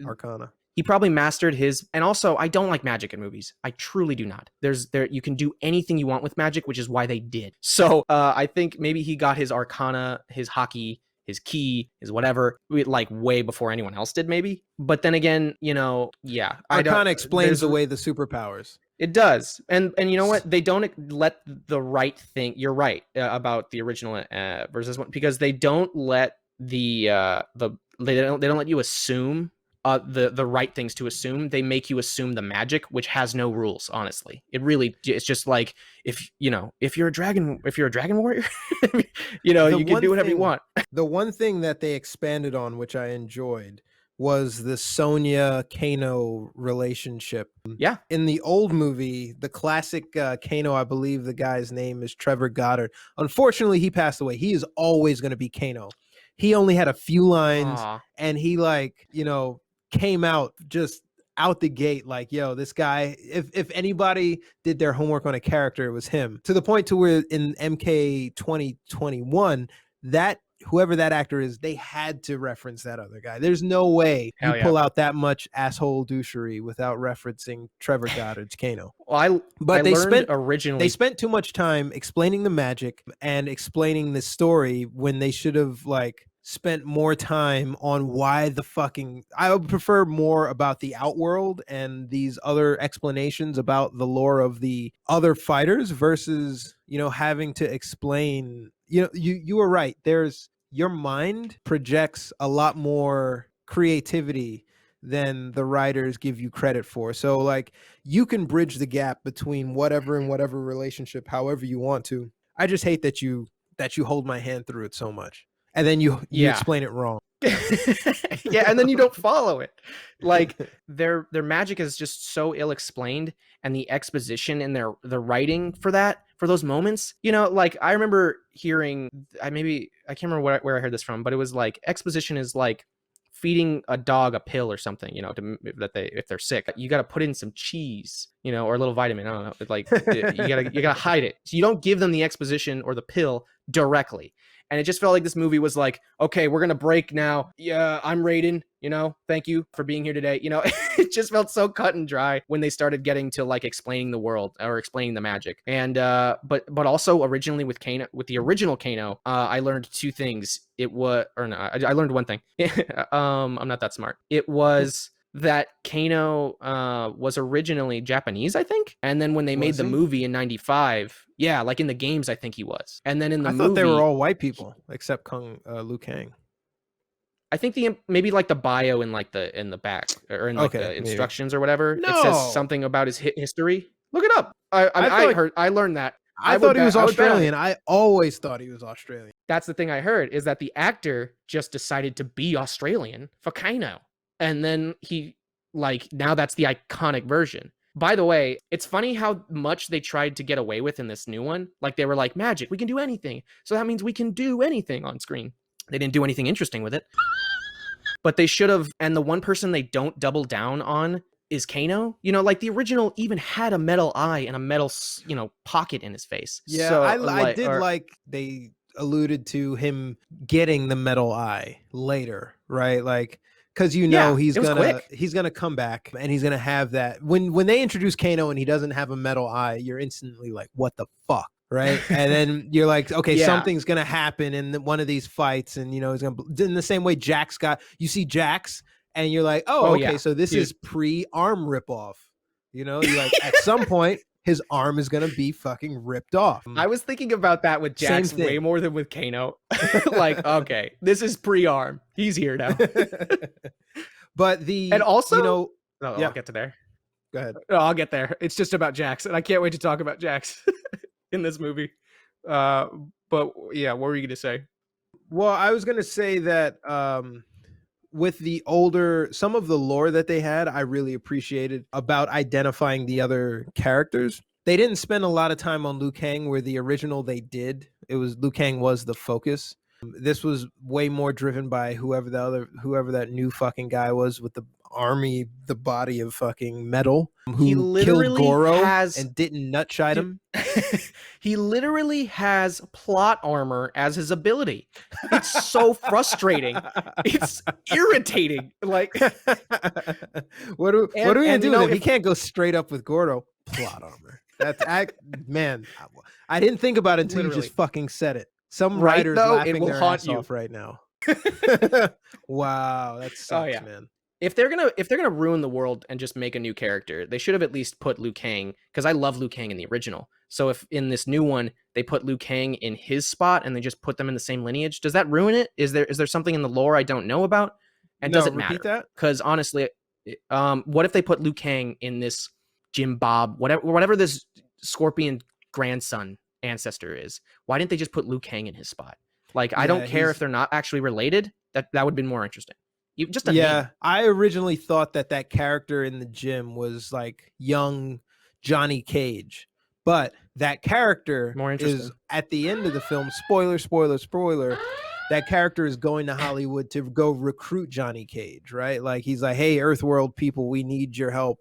Arcana. He probably mastered his, and also I don't like magic in movies. I truly do not. You can do anything you want with magic, which is why they did. So I think maybe he got his Arcana, his hockey, his key, his whatever, like way before anyone else did, maybe. But then again, Arcana explains away the superpowers. It does, and you know what? They don't let the right thing. You're right about the original versus one, because they don't let they don't let you assume the right things to assume. They make you assume the magic, which has no rules. Honestly, it's just like if you're a dragon warrior, you can do whatever you want. The one thing that they expanded on, which I enjoyed, was the Sonya Kano relationship. Yeah. In the old movie, the classic Kano, I believe the guy's name is Trevor Goddard. Unfortunately, he passed away. He is always going to be Kano. He only had a few lines. Aww. And he came out just out the gate like, yo, this guy, if anybody did their homework on a character, it was him. To the point to where in MK 2021, that whoever that actor is, they had to reference that other guy. There's no way you Hell yeah. pull out that much asshole douchery without referencing Trevor Goddard's Kano. Well, But I they learned spent originally. they spent too much time explaining the magic and explaining the story when they should have like spent more time on why the fucking I would prefer more about the outworld and these other explanations about the lore of the other fighters versus, you know, having to explain, you know, you were right. There's your mind projects a lot more creativity than the writers give you credit for. So like you can bridge the gap between whatever and whatever relationship however you want to. I just hate that you hold my hand through it so much. And then you Yeah. explain it wrong. Yeah, and then you don't follow it. Like their magic is just so ill explained, and the exposition in the writing for those moments, you know, like I remember hearing, I can't remember where I heard this from, but it was like exposition is like feeding a dog a pill or something, you know, if they're sick, you got to put in some cheese, you know, or a little vitamin. I don't know, like you gotta hide it. So you don't give them the exposition or the pill directly. And it just felt like this movie was like, okay, we're going to break now. Yeah, I'm Raiden, you know, thank you for being here today. You know, it just felt so cut and dry when they started getting to like explaining the world or explaining the magic. And, but also originally with Kano, with the original Kano, I learned two things. I learned one thing. I'm not that smart. It was that Kano was originally Japanese, I think. And then when they made the movie in 95, yeah, like in the games, I think he was. And then in the movie, I thought they were all white people except Liu Kang. I think maybe like the bio in the back or in like the instructions or whatever, it says something about his history. Look it up. I learned that. I thought he was Australian. I always thought he was Australian. That's the thing I heard, is that the actor just decided to be Australian for Kano. And then now that's the iconic version. By the way, it's funny how much they tried to get away with in this new one. Like they were like, magic, we can do anything. So that means we can do anything on screen. They didn't do anything interesting with it. But they should have. And the one person they don't double down on is Kano. You know, like the original even had a metal eye and a metal, you know, pocket in his face. Yeah, so, I did like they alluded to him getting the metal eye later, right? Like, because you know he's gonna come back and he's gonna have that. When they introduce Kano and he doesn't have a metal eye, you're instantly like, what the fuck, right? And then you're like, okay, something's gonna happen in one of these fights, and you know he's gonna. In the same way, you see Jax, and you're like, okay, so this is pre-arm ripoff. You know, you're like at some point his arm is gonna be fucking ripped off. I was thinking about that with Jax way more than with Kano. Like, okay, this is pre-arm. He's here now. But and also, you know, I'll get to there. Go ahead. No, I'll get there. It's just about Jax, and I can't wait to talk about Jax in this movie. But yeah, what were you gonna say? Well, I was gonna say that with some of the lore that they had, I really appreciated about identifying the other characters. They didn't spend a lot of time on Liu Kang, where the original they did. It was Liu Kang was the focus. This was way more driven by whoever that new fucking guy was with the body of fucking metal, who killed Goro and didn't nutshot him. He literally has plot armor as his ability. It's so frustrating. It's irritating. Like, what are we gonna do if he can't go straight up with Goro? Plot armor. Man, I didn't think about it until you just fucking said it. Some writers laughing their ass off right now. Wow, that sucks, man. If they're gonna ruin the world and just make a new character, they should have at least put Liu Kang, because I love Liu Kang in the original. So if in this new one they put Liu Kang in his spot and they just put them in the same lineage, does that ruin it? Is there something in the lore I don't know about? And does it matter? Because honestly, what if they put Liu Kang in this Jim Bob, whatever this Scorpion grandson ancestor is? Why didn't they just put Liu Kang in his spot? Like, I don't care if they're not actually related. That would have been more interesting. Name. I originally thought that character in the gym was like young Johnny Cage, but that character is at the end of the film. Spoiler! That character is going to Hollywood to go recruit Johnny Cage, right? Like he's like, hey, Earthworld people, we need your help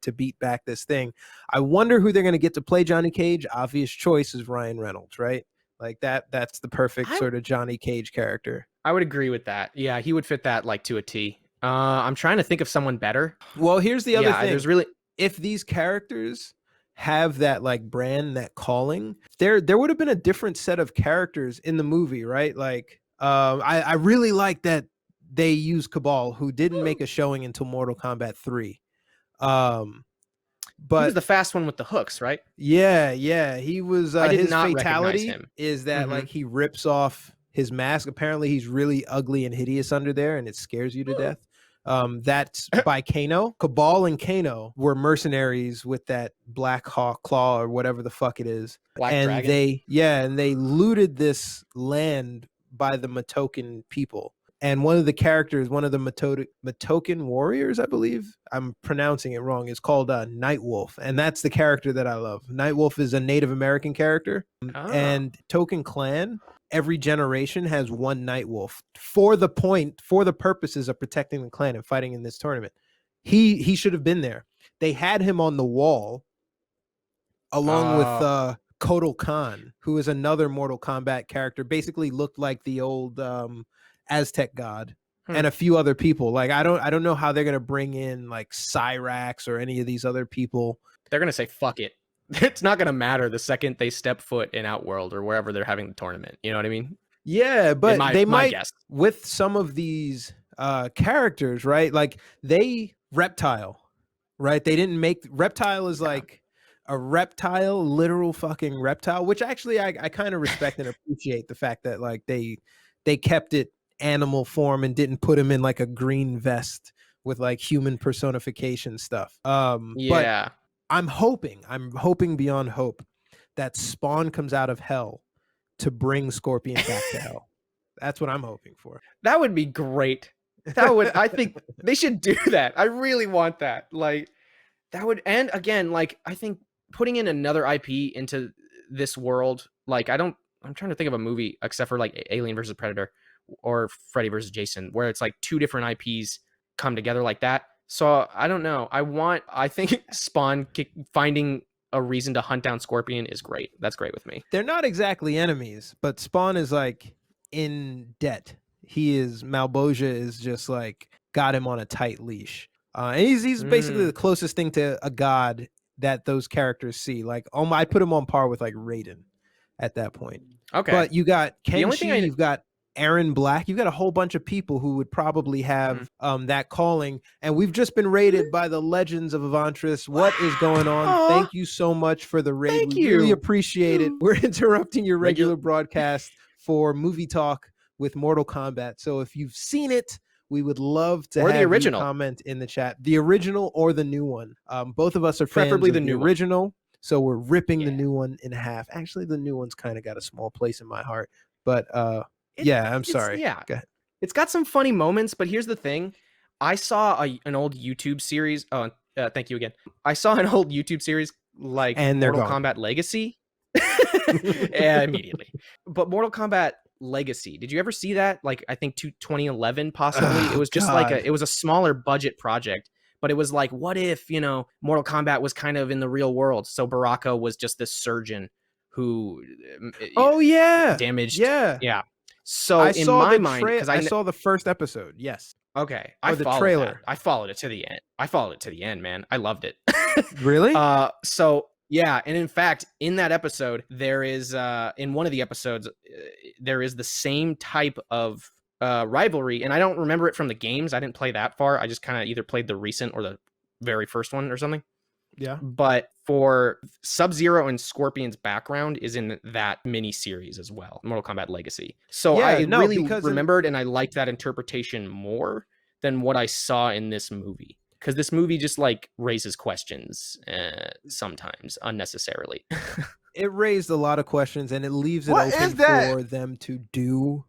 to beat back this thing. I wonder who they're going to get to play Johnny Cage. Obvious choice is Ryan Reynolds, right? Like that's the perfect I sort of Johnny Cage character. I would agree with that. Yeah, he would fit that like to a T. I'm trying to think of someone better. Well, here's the other Yeah, thing. there's really If these characters have that like brand, that calling, there would have been a different set of characters in the movie, right? Like I really like that they use Cabal, who didn't make a showing until Mortal Kombat 3. he was But the fast one with the hooks, right? yeah, he was I did his not recognize fatality him. is that Mhm. like he rips off his mask. Apparently he's really ugly and hideous under there and it scares you to death. That's by Kano. Cabal and Kano were mercenaries with that Black Hawk Claw or whatever the fuck it is. Black And Dragon. they looted this land by the Matokan people. And one of the characters, one of the Matokan warriors, I believe, I'm pronouncing it wrong, is called Nightwolf. And that's the character that I love. Nightwolf is a Native American character. Oh. And Token Clan, every generation has one Nightwolf for the purposes of protecting the clan and fighting in this tournament. He should have been there. They had him on the wall along with Kotal Khan, who is another Mortal Kombat character, basically looked like the old Aztec god, and a few other people. Like I don't know how they're gonna bring in like Cyrax or any of these other people. They're gonna say fuck it. It's not gonna matter the second they step foot in Outworld or wherever they're having the tournament. You know what I mean? Yeah, but they might guess. With some of these characters, right? Like Reptile, right? They didn't make Reptile is like a reptile, literal fucking reptile, which actually I kind of respect and appreciate the fact that like they kept it animal form and didn't put him in like a green vest with like human personification stuff. But I'm hoping beyond hope that Spawn comes out of hell to bring Scorpion back to hell. That's what I'm hoping for. That would be great. I think they should do that. I really want that. Like that would, and again, like I think putting in another IP into this world, like I'm trying to think of a movie except for like Alien versus Predator or Freddy versus Jason, where it's like two different IPs come together like that. So I don't know. I think Spawn finding a reason to hunt down Scorpion is great. That's great with me. They're not exactly enemies, but Spawn is like in debt. Malboja is just like got him on a tight leash. And he's basically the closest thing to a god that those characters see. Like, I put him on par with like Raiden at that point. Okay. But you got Kenshi, you've got Aaron Black, you've got a whole bunch of people who would probably have that calling. And we've just been raided by the Legends of Avantris. What is going on? Thank you so much for the raid. Thank we you. Really appreciate it. We're interrupting your regular broadcast for movie talk with Mortal Kombat. So if you've seen it, we would love to have the original comment in the chat. The original or the new one. Both of us are fans preferably of the new original. So we're ripping the new one in half. Actually, the new one's kind of got a small place in my heart. But I'm sorry. Yeah. Go ahead. It's got some funny moments, but here's the thing. I saw an old YouTube series. Oh, thank you again. I saw an old YouTube series like Mortal Kombat Legacy. Immediately. But Mortal Kombat Legacy. Did you ever see that? Like, I think 2011 possibly. It was just it was a smaller budget project, but it was like, what if, Mortal Kombat was kind of in the real world? So Baraka was just this surgeon who damaged. Yeah. So in my mind, because I saw the first episode. Yes. Okay. The trailer. I followed it to the end. Man. I loved it. Really? So yeah, and in fact, in that episode, there is in one of the episodes, there is the same type of rivalry, and I don't remember it from the games. I didn't play that far. I just kind of either played the recent or the very first one or something. Yeah. But for Sub-Zero and Scorpion's background is in that mini series as well, Mortal Kombat Legacy. So I really remembered and I liked that interpretation more than what I saw in this movie. Because this movie just like raises questions sometimes unnecessarily. It raised a lot of questions and it leaves it open for them to do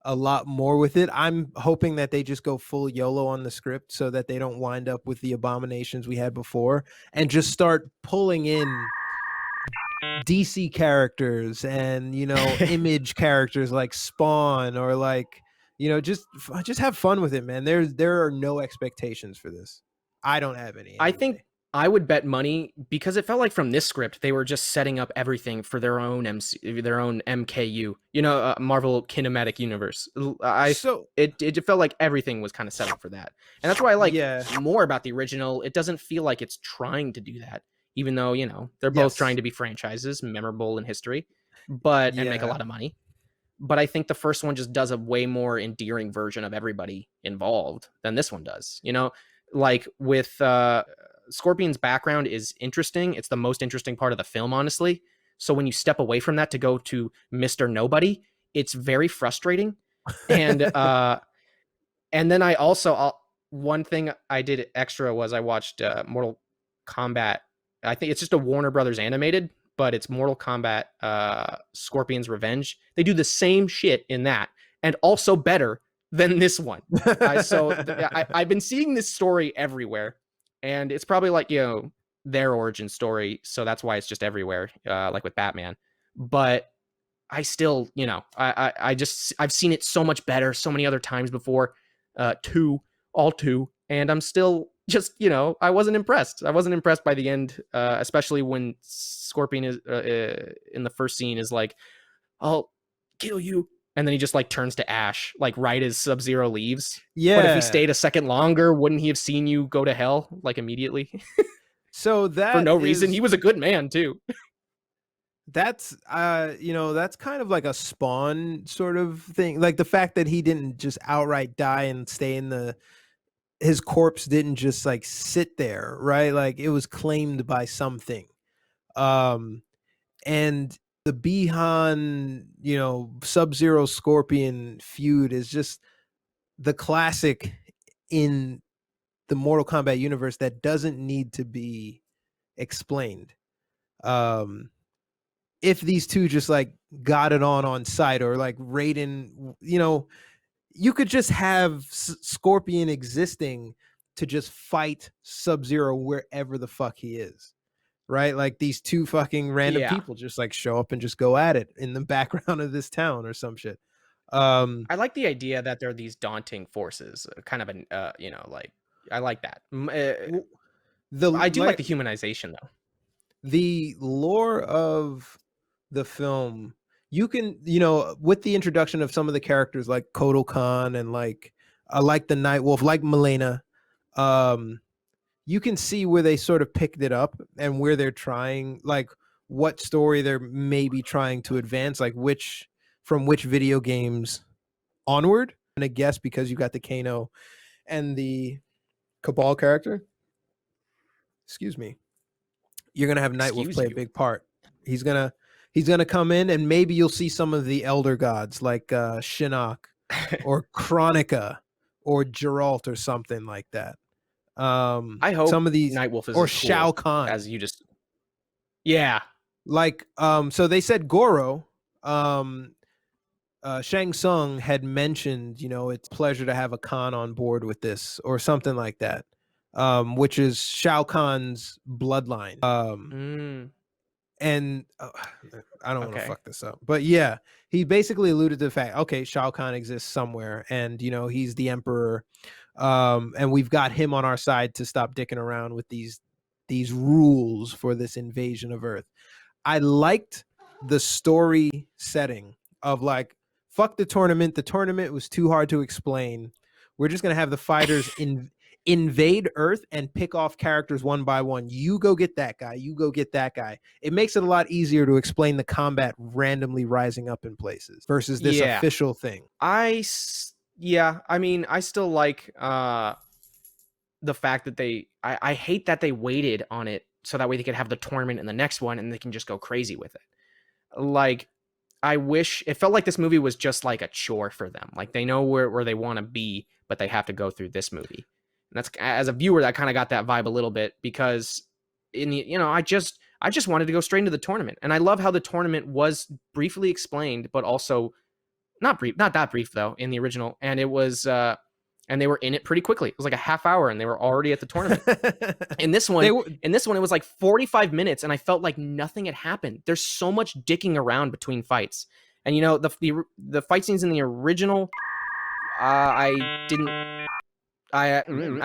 a lot more with it. I'm hoping that they just go full YOLO on the script so that they don't wind up with the abominations we had before and just start pulling in DC characters and, image characters like Spawn or like, just have fun with it, man. There are no expectations for this. I don't have any. I think I would bet money because it felt like from this script they were just setting up everything for their own their own MKU, Marvel Kinematic Universe. So It felt like everything was kind of set up for that, and that's why I like yeah, more about the original. It doesn't feel like it's trying to do that, even though they're both trying yes, to be franchises, memorable in history, and make a yeah. lot of money. But I think the first one just does a way more endearing version of everybody involved than this one does. Like with Scorpion's background is interesting. It's the most interesting part of the film, honestly. So when you step away from that to go to Mr. Nobody, it's very frustrating. And and then one thing I did extra was I watched Mortal Kombat. I think it's just a Warner Brothers animated, but it's Mortal Kombat Scorpion's Revenge. They do the same shit in that, and also better than this one. I've been seeing this story everywhere, and it's probably like their origin story, so that's why it's just everywhere, like with Batman. But I still, I've seen it so much better, so many other times before, all two, and I'm still just, I wasn't impressed. I wasn't impressed by the end, especially when Scorpion is in the first scene is like, "I'll kill you," and then he just like turns to ash, like right as Sub-Zero leaves. Yeah. But if he stayed a second longer, wouldn't he have seen you go to hell like immediately? So that for no reason. He was a good man too. That's that's kind of like a Spawn sort of thing. Like the fact that he didn't just outright die and stay in his corpse didn't just like sit there, right? Like it was claimed by something. And the Bihan, Sub-Zero Scorpion feud is just the classic in the Mortal Kombat universe that doesn't need to be explained. If these two just like got it on site, or like Raiden, you could just have Scorpion existing to just fight Sub-Zero wherever the fuck he is, right? Like these two fucking random Yeah. people just like show up and just go at it in the background of this town or some shit. I like the idea that there are these daunting forces, kind of an, like I like that. I do like the humanization though. The lore of the film, you can, with the introduction of some of the characters like Kotal Khan and like the Nightwolf, like Milena, you can see where they sort of picked it up and where they're trying, like what story they're maybe trying to advance, like from which video games onward. And I guess because you got the Kano and the Cabal character, excuse me, you're gonna have Nightwolf play a big part. He's gonna come in, and maybe you'll see some of the elder gods like Shinnok or Chronica or Geralt or something like that. I hope some of these Nightwolf is or cool Shao Kahn, as you just like so they said Goro, Shang Tsung had mentioned, it's a pleasure to have a Khan on board with this or something like that, which is Shao Kahn's bloodline. And I don't want to fuck this up, but yeah, he basically alluded to the fact, okay, Shao Kahn exists somewhere, and he's the emperor, and we've got him on our side to stop dicking around with these rules for this invasion of Earth. I liked the story setting of like, fuck the tournament. The tournament was too hard to explain. We're just gonna have the fighters invade Earth and pick off characters one by one. You go get that guy. You go get that guy. It makes it a lot easier to explain the combat randomly rising up in places versus this official thing. I mean, I still like the fact that I hate that they waited on it so that way they could have the tournament in the next one and they can just go crazy with it. Like, I wish it felt like this movie was just like a chore for them. Like they know where they want to be, but they have to go through this movie. And that's, as a viewer, that kind of got that vibe a little bit, because in the, I just wanted to go straight into the tournament. And I love how the tournament was briefly explained, but also not that brief though in the original. And it was, and they were in it pretty quickly. It was like a half hour and they were already at the tournament. In this one, it was like 45 minutes and I felt like nothing had happened. There's so much dicking around between fights. And the fight scenes in the original, I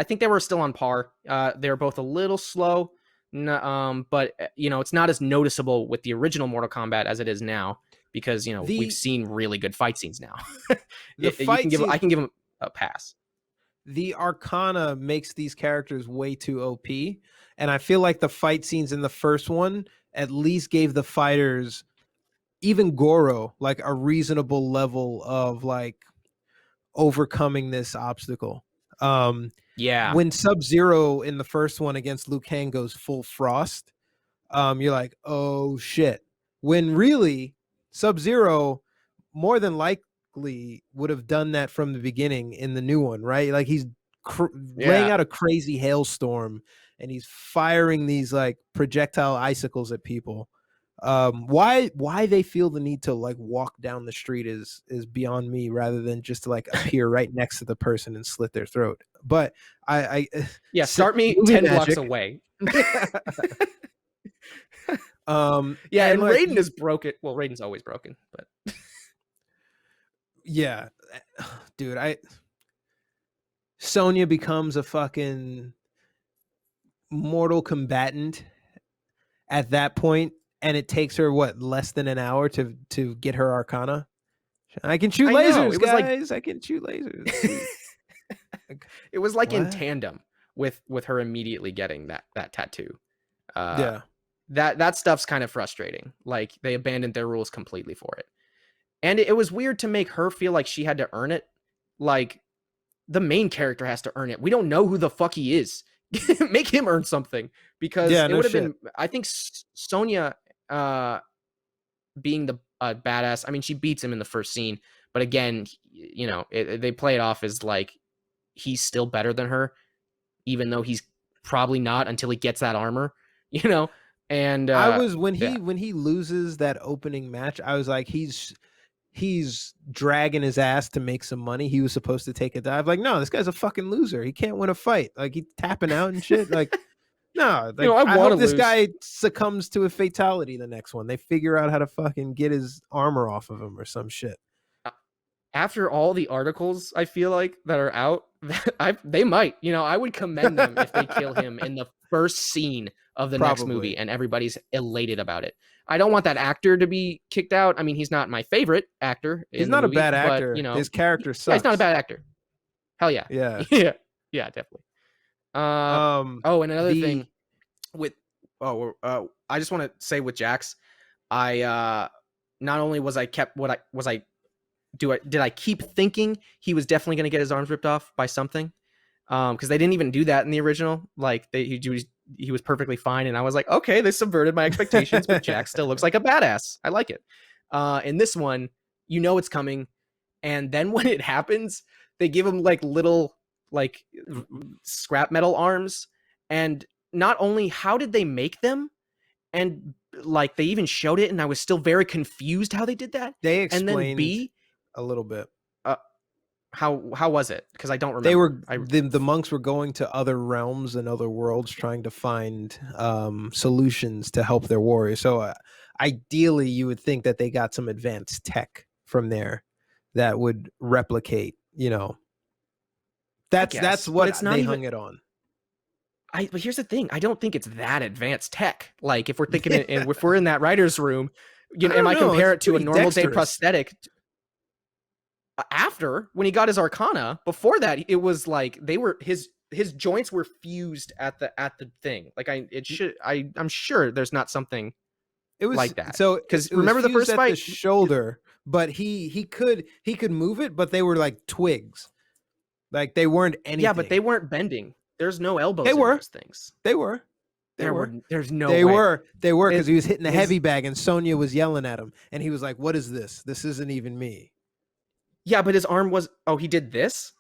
think they were still on par. They were both a little slow, But it's not as noticeable with the original Mortal Kombat as it is now, because we've The seen really good fight scenes now. the You can fight scenes, I can give him a pass. the Arcana makes these characters way too OP, and I feel like the fight scenes in the first one at least gave the fighters, even Goro, like a reasonable level of like overcoming this obstacle. Yeah, When Sub-Zero in the first one against Liu Kang goes full frost, you're like, oh shit. When really, Sub-Zero more than likely would have done that from the beginning in the new one, right? Like he's laying yeah. out a crazy hailstorm and he's firing these like projectile icicles at people. Why they feel the need to like walk down the street is beyond me, rather than just to like appear right next to the person and slit their throat. But I Yeah, start me movie 10 blocks magic. away. Yeah, and like Raiden is broken. Well, Raiden's always broken, but yeah, dude, Sonya becomes a fucking mortal combatant at that point, and it takes her what, less than an hour to get her Arcana. I can shoot I know, lasers, it was like guys. I can shoot lasers. Sweet. it was like in What? tandem with her immediately getting that tattoo. Yeah. That stuff's kind of frustrating. Like they abandoned their rules completely for it. And it was weird to make her feel like she had to earn it. Like the main character has to earn it. We don't know who the fuck he is. Make him earn something, because Yeah, it no would have shit. been, I think Sonya being the badass. I mean, she beats him in the first scene, but again, they play it off as like he's still better than her, even though he's probably not until he gets that armor, And I was yeah, when he loses that opening match, I was like, he's dragging his ass to make some money. He was supposed to take a dive. Like, no, this guy's a fucking loser. He can't win a fight. Like he's tapping out and shit. Like, no, like I I want to hope this lose. guy succumbs to a fatality the next one. They figure out how to fucking get his armor off of him or some shit. After all the articles, I feel like that are out, they might. I would commend them if they kill him in the first scene of the next movie and everybody's elated about it. I don't want that actor to be kicked out. I mean, he's not my favorite actor. He's in not the movie, a bad actor. But, his character sucks. Yeah, he's not a bad actor. Hell yeah. Yeah. Yeah, definitely. And another thing with I just want to say with Jax, I not only was I kept did I keep thinking he was definitely going to get his arms ripped off by something? Because they didn't even do that in the original. Like he was perfectly fine, and I was like, okay, they subverted my expectations, but Jax still looks like a badass. I like it. In this one, it's coming, and then when it happens, they give him like little like scrap metal arms, and not only how did they make them, and like they even showed it, and I was still very confused how they did that. They explained and then B, a little bit. How was it? Because I don't remember. The monks were going to other realms and other worlds trying to find solutions to help their warriors. So ideally, you would think that they got some advanced tech from there that would replicate. That's what they hung it on. But here's the thing: I don't think it's that advanced tech. Like if we're thinking if we're in that writer's room, am I compare it to a normal day prosthetic? After when he got his Arcana, before that it was like they were his joints were fused at the thing. Like I'm sure there's not something it was like that. So because remember the first fight, the shoulder, but he could move it, but they were like twigs, like they weren't anything. Yeah, but they weren't bending. There's no elbows. They were in those things. They were. There's no. They way. were because he was hitting the heavy bag, and Sonya was yelling at him, and he was like, "What is this? This isn't even me." Yeah, but his arm was. Oh, he did this.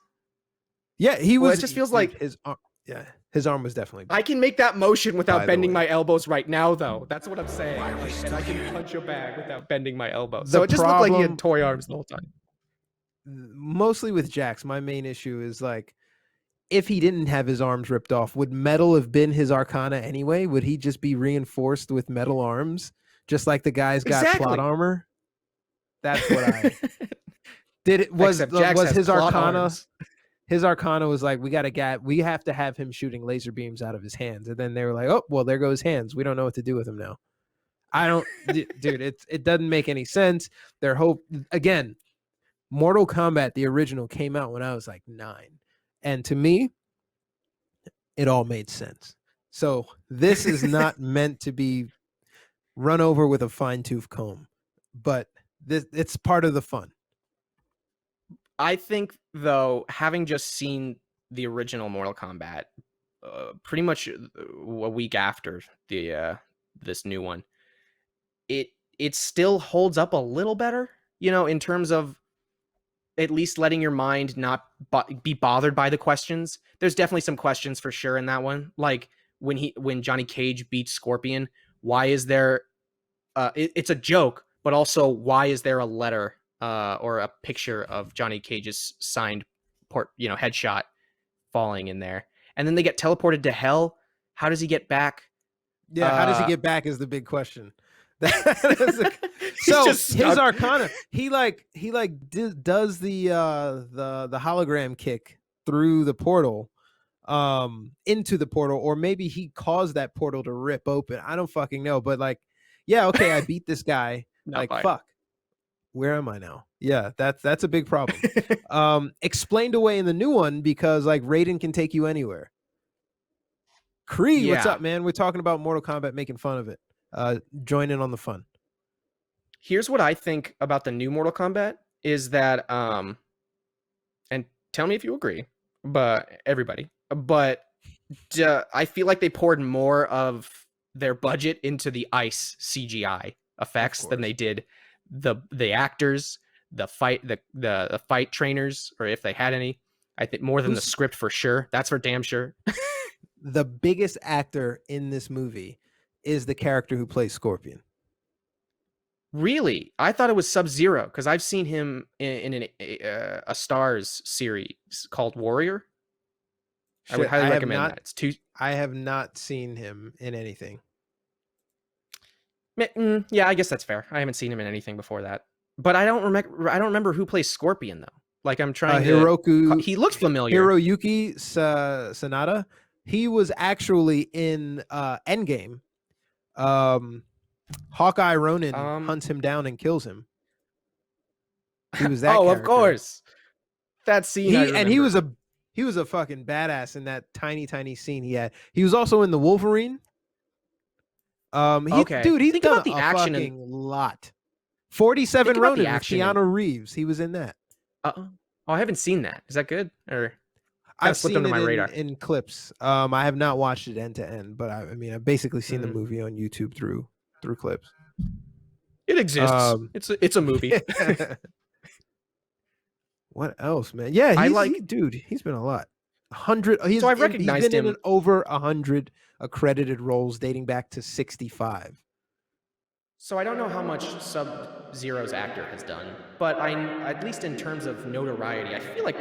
Yeah, he was. It just feels like his arm. Yeah, his arm was definitely. I can make that motion without bending my elbows right now, though. That's what I'm saying. And I can punch a bag without bending my elbows. So it just looked like he had toy arms the whole time. Mostly with Jax, my main issue is like, if he didn't have his arms ripped off, would metal have been his Arcana anyway? Would he just be reinforced with metal arms, just like the guy's got plot armor? That's what I. Was his Arcana arms. his Arcana was like, we have to have him shooting laser beams out of his hands. And then they were like, oh, well, there goes hands. We don't know what to do with him now. I don't, dude, it doesn't make any sense. Their hope, again, Mortal Kombat, the original, came out when I was like 9. And to me, it all made sense. So this is not meant to be run over with a fine-tooth comb, but it's part of the fun. I think, though, having just seen the original Mortal Kombat, pretty much a week after the this new one, it still holds up a little better, in terms of at least letting your mind not be bothered by the questions. There's definitely some questions for sure in that one, like when Johnny Cage beats Scorpion. Why is there? It's a joke, but also why is there a letter? Or a picture of Johnny Cage's signed headshot falling in there. And then they get teleported to hell. How does he get back? Yeah, how does he get back is the big question. So his Arcana, he does the hologram kick through the portal into the portal, or maybe he caused that portal to rip open. I don't fucking know, but yeah, okay, I beat this guy. Fuck. Where am I now? Yeah, that's a big problem. Explained away in the new one because Raiden can take you anywhere. Kree, what's up, man? We're talking about Mortal Kombat, making fun of it. Join in on the fun. Here's what I think about the new Mortal Kombat is that, and tell me if you agree, but everybody, I feel like they poured more of their budget into the ice CGI effects than they did the actors, the fight trainers, or if they had any. I think more than the script for sure. That's for damn sure. The biggest actor in this movie is the character who plays Scorpion. Really? I thought it was Sub-Zero because I've seen him in a Stars series called Warrior. I would highly recommend that. I have not seen him in anything. Yeah, I guess that's fair. I haven't seen him in anything before that, but I don't remember who plays Scorpion though. I'm trying to. He looks familiar. Hiroyuki Sanada. He was actually in Endgame. Hawkeye Ronin hunts him down and kills him. He was that. Of course. That scene. He was a fucking badass in that tiny scene he had. He was also in the Wolverine. Dude, he's done about the action fucking lot. 47 Ronin with Keanu Reeves. He was in that. Oh, I haven't seen that. Is that good? Or I've slipped under my radar in clips. I have not watched it end to end, but I've basically seen the movie on YouTube through clips. It exists. It's a movie. What else, man? Yeah, he's been a lot. 100. So I've recognized him in over 100 accredited roles dating back to 65. So I don't know how much Sub-Zero's actor has done, but at least in terms of notoriety, I feel like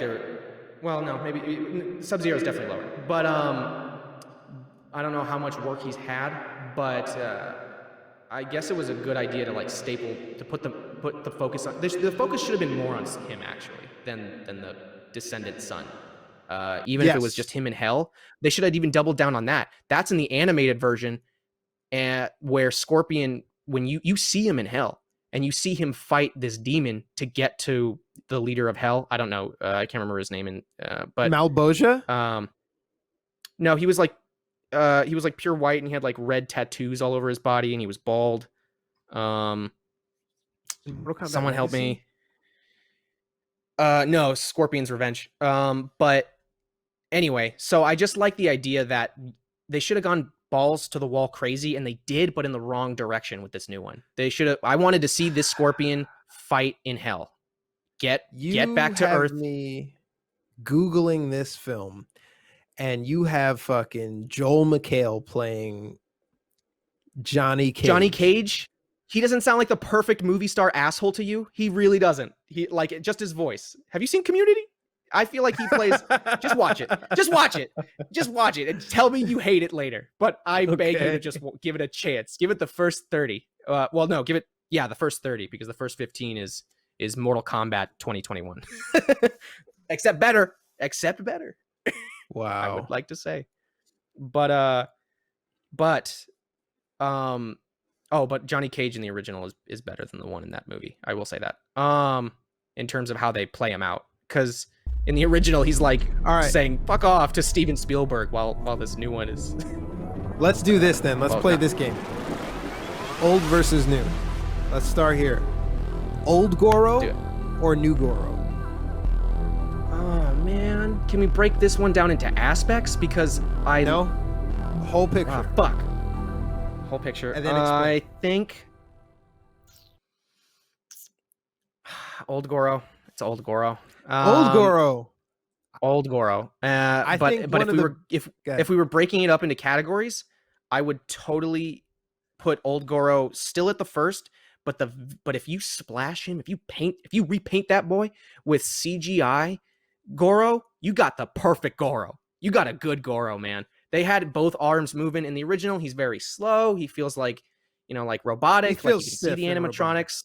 well, no, maybe Sub-Zero's definitely lower. But I don't know how much work he's had, but I guess it was a good idea to put the focus on. The focus should have been more on him actually than the descendant son. Even if it was just him in hell, they should have even doubled down on that. That's in the animated version, where Scorpion, when you see him in hell and you see him fight this demon to get to the leader of hell. I don't know. I can't remember his name. But Malboja. No, he was like pure white and he had red tattoos all over his body and he was bald. Someone help me. No, Scorpion's Revenge. But anyway, so I just like the idea that they should have gone balls to the wall crazy, and they did, but in the wrong direction with this new one. They should have. I wanted to see this Scorpion fight in hell. Get back to Earth. Me Googling this film, and you have fucking Joel McHale playing Johnny Cage. Johnny Cage. He doesn't sound like the perfect movie star asshole to you. He really doesn't. He just his voice. Have you seen Community? I feel like he plays. Just watch it. Just watch it. Just watch it and tell me you hate it later. But I beg you to just give it a chance. Give it the first 30. Well, no, give it the first 30 because the first 15 is Mortal Kombat 2021. Except better. except better. Wow. I would like to say. But Johnny Cage in the original is better than the one in that movie. I will say that. In terms of how they play him out, because in the original he's like saying "fuck off" to Steven Spielberg, while this new one is. Let's do this then. Let's play this game. Old versus new. Let's start here. Old Goro or new Goro? Oh man, can we break this one down into aspects? Because no, whole picture. Fuck. Whole picture. And then I think Old Goro. It's Old Goro. Old Goro. Old Goro. If we were breaking it up into categories, I would totally put Old Goro still at the first. But if you splash him, if you repaint that boy with CGI Goro, you got the perfect Goro. You got a good Goro, man. They had both arms moving. In the original, he's very slow. He feels like, like robotic. Like you can see the animatronics.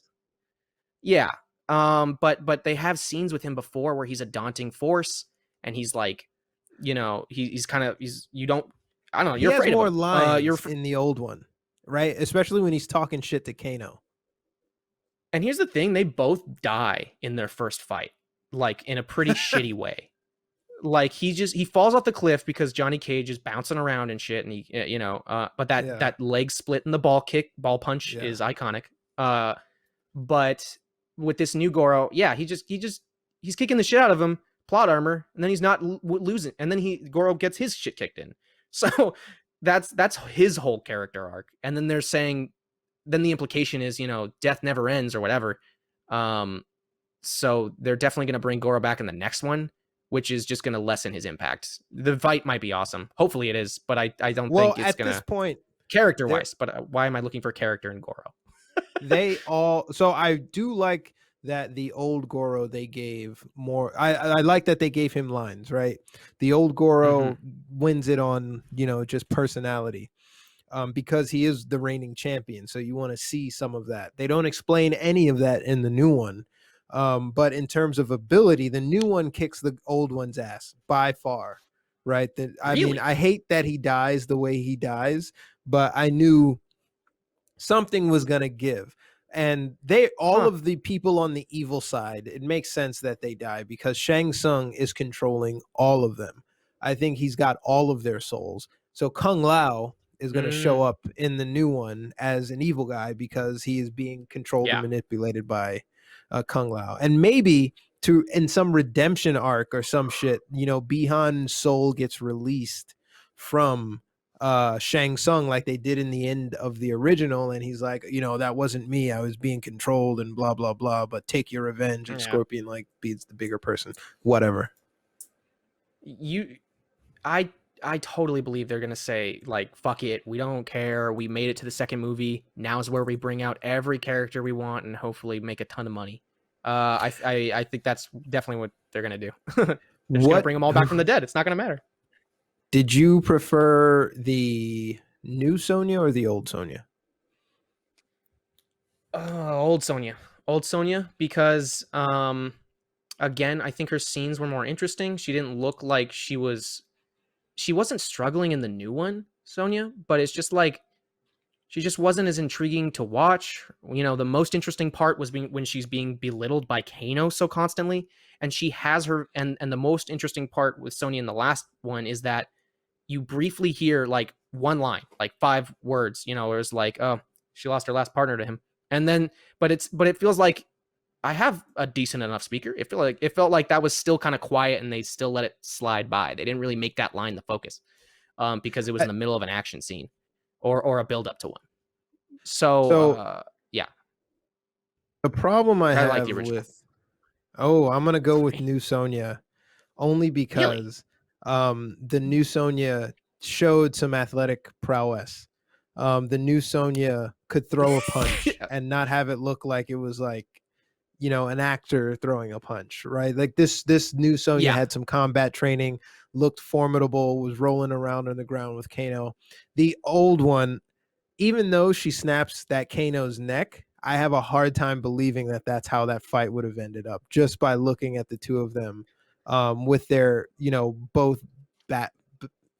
Yeah. But they have scenes with him before where he's a daunting force, and he's like, he's kind of you don't. I don't know. You're afraid of him. He has more lines in the old one, right? Especially when he's talking shit to Kano. And here's the thing: they both die in their first fight, like in a pretty shitty way. Like he falls off the cliff because Johnny Cage is bouncing around and shit, and he but that leg split and the ball punch is iconic. But with this new Goro, he's kicking the shit out of him, plot armor, and then he's not losing, and then Goro gets his shit kicked in. So that's his whole character arc. And then they're saying, then the implication is, death never ends or whatever. So they're definitely going to bring Goro back in the next one, which is just going to lessen his impact. The fight might be awesome. Hopefully it is, but I don't think it's going to. At this point, character-wise, but why am I looking for character in Goro? So I do like that the old Goro they gave more. I like that they gave him lines, right? The old Goro wins it on, just personality. Because he is the reigning champion. So you want to see some of that. They don't explain any of that in the new one. But in terms of ability, the new one kicks the old one's ass by far, right? I mean, I hate that he dies the way he dies, but I knew something was going to give. And all of the people on the evil side, it makes sense that they die because Shang Tsung is controlling all of them. I think he's got all of their souls. So Kung Lao is going to show up in the new one as an evil guy because he is being controlled and manipulated by Kung Lao. And maybe in some redemption arc or some shit, Bihan's soul gets released from Shang Tsung like they did in the end of the original, and he's like, that wasn't me, I was being controlled and blah blah blah, but take your revenge. And Scorpion beats the bigger person, whatever. I totally believe they're gonna say, like, fuck it, we don't care, we made it to the second movie, now's where we bring out every character we want and hopefully make a ton of money. I think that's definitely what they're gonna do. They're just gonna bring them all back from the dead. It's not gonna matter. Did you prefer the new Sonya or the old Sonya? Old Sonya, because again, I think her scenes were more interesting. She didn't look like she wasn't struggling in the new one, Sonya, but it's just like she just wasn't as intriguing to watch. The most interesting part was when she's being belittled by Kano so constantly, and she has her and the most interesting part with Sonya in the last one is that you briefly hear like one line, like 5 words, where it's like, oh, she lost her last partner to him. And then, but it feels like I have a decent enough speaker. It felt like that was still kind of quiet and they still let it slide by. They didn't really make that line the focus because it was in the middle of an action scene or a build up to one. So yeah. The problem I have like with, I'm going to go with new Sonya only because the new Sonya showed some athletic prowess. The new Sonya could throw a punch and not have it look like it was like, an actor throwing a punch, right? Like this new Sonya had some combat training, looked formidable, was rolling around on the ground with Kano. The old one, even though she snaps that Kano's neck, I have a hard time believing that that's how that fight would have ended up just by looking at the two of them with their, both bat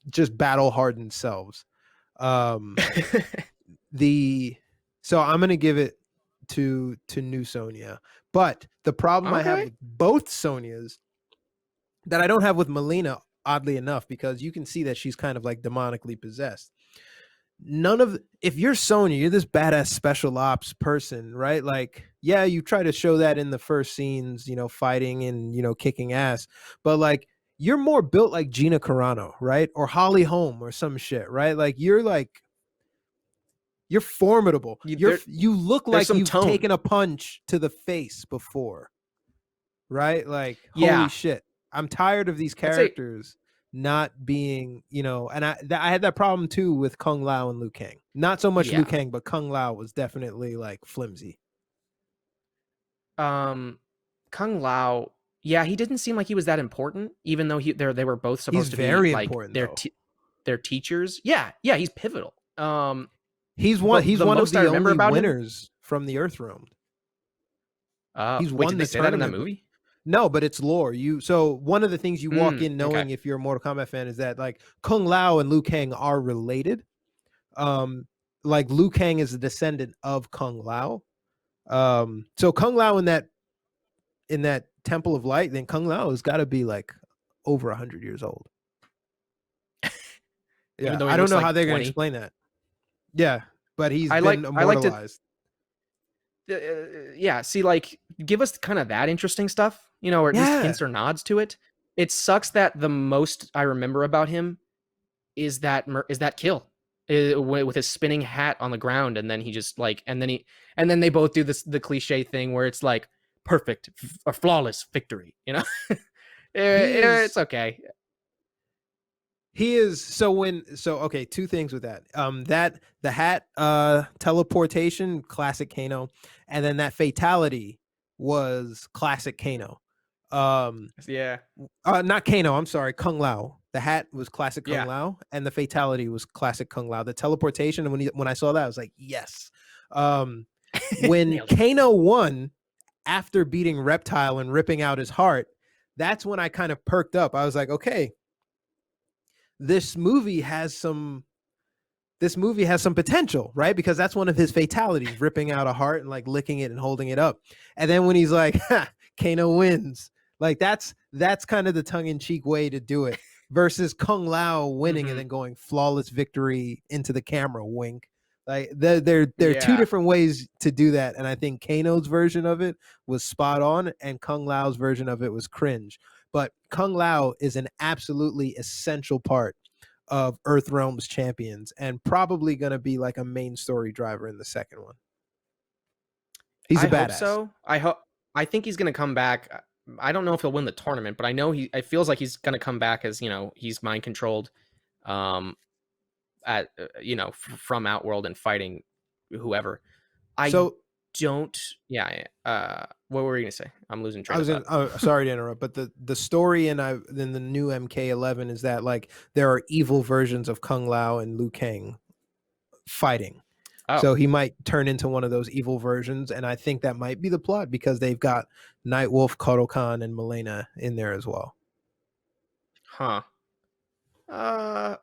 just battle hardened selves. Um, the so I'm gonna give it to new Sonya, but the problem I have Okay. with both Sonyas that I don't have with Melina, oddly enough, because you can see that she's kind of like demonically possessed. None of if you're Sonya, you're this badass special ops person, right? Like, yeah, you try to show that in the first scenes, fighting and kicking ass, but like you're more built like Gina Carano, right? Or Holly Holm or some shit, right? You're formidable. You, You're there, you look there's like some you've tone. taken a punch to the face before, right? Like, holy Yeah. shit. I'm tired of these I'd say, characters not being, and I had that problem too with Kung Lao and Liu Kang. Not so much Liu yeah. Kang, but Kung Lao was definitely like flimsy. Um, Kung Lao, yeah, he didn't seem like he was that important, even though they were both He's supposed to be very like important though. their teachers. Yeah, yeah, he's pivotal. He's one But he's the one of most I the remember only about him, winners from the Earth Realm. He's wait, won did they the say that in that tournament. movie? No, but it's lore. So one of the things you walk in Okay. knowing if you're a Mortal Kombat fan is that like Kung Lao and Liu Kang are related. Um, like Liu Kang is a descendant of Kung Lao. So Kung Lao in that Temple of Light, then Kung Lao has got to be like over 100 years old. Even Yeah, though he I don't looks know how like they're gonna 20. explain that. Yeah, but he's I been like to immortalized. yeah, see, like, give us kind of that interesting stuff, or at least Yeah, hints or nods to it. It sucks that the most I remember about him is that kill with his spinning hat on the ground, and then he just like, and then they both do the cliche thing where it's like perfect or flawless victory. he is. It's okay. He is so okay, two things with that. That the hat teleportation, classic Kano, and then that fatality was classic Kano. Um Yeah, not Kano, I'm sorry, Kung Lao. The hat was classic Kung yeah. Lao and the fatality was classic Kung Lao. The teleportation, and when I saw that I was like, yes. Um when Nailed it. Kano won after beating Reptile and ripping out his heart, that's when I kind of perked up. I was like, okay, this movie has some potential, right? Because that's one of his fatalities, ripping out a heart and like licking it and holding it up. And then when he's like, ha, Kano wins, like that's kind of the tongue-in-cheek way to do it versus Kung Lao winning and then going flawless victory into the camera, wink. Like there are two Yeah, different ways to do that, and I think Kano's version of it was spot on and Kung Lao's version of it was cringe. But Kung Lao is an absolutely essential part of Earth Realms champions and probably going to be like a main story driver in the second one. He's a I hope badass. so. I think he's gonna come back. I don't know if he'll win the tournament, but I know it feels like he's gonna come back as he's mind controlled, um, at from Outworld and fighting whoever. I So don't. Yeah. What were you gonna say? I'm losing I train of was in, thought. sorry to interrupt, but the story in the new MK11 is that like there are evil versions of Kung Lao and Liu Kang fighting. Oh, So he might turn into one of those evil versions, and I think that might be the plot because they've got Nightwolf, Kodokan, and Milena in there as well. huh.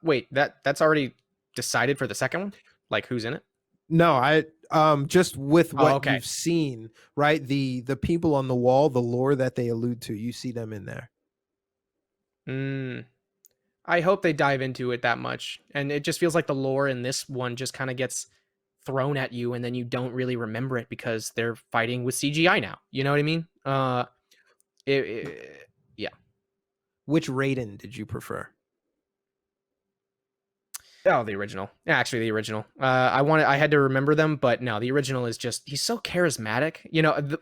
Wait. That's already decided for the second one. Like who's in it? No, I just with Oh, what okay. you've seen, right? The people on the wall, the lore that they allude to, you see them in there. Mm, I hope they dive into it that much, and it just feels like the lore in this one just kind of gets thrown at you and then you don't really remember it because they're fighting with CGI now. You know what I mean? Yeah. Which Raiden did you prefer? Oh, the original. Actually, the original. I had to remember them, but no, the original is just he's so charismatic.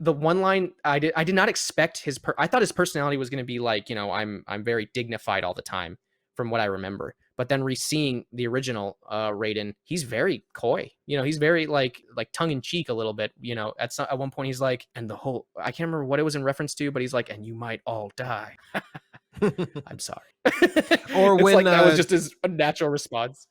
The one line I did not expect I thought his personality was going to be like, I'm very dignified all the time from what I remember. But then re-seeing the original Raiden, he's very coy. He's very like tongue in cheek a little bit. At one point he's like, and the whole I can't remember what it was in reference to, but he's like, and you might all die. I'm sorry. Or It's when like that was just his natural response.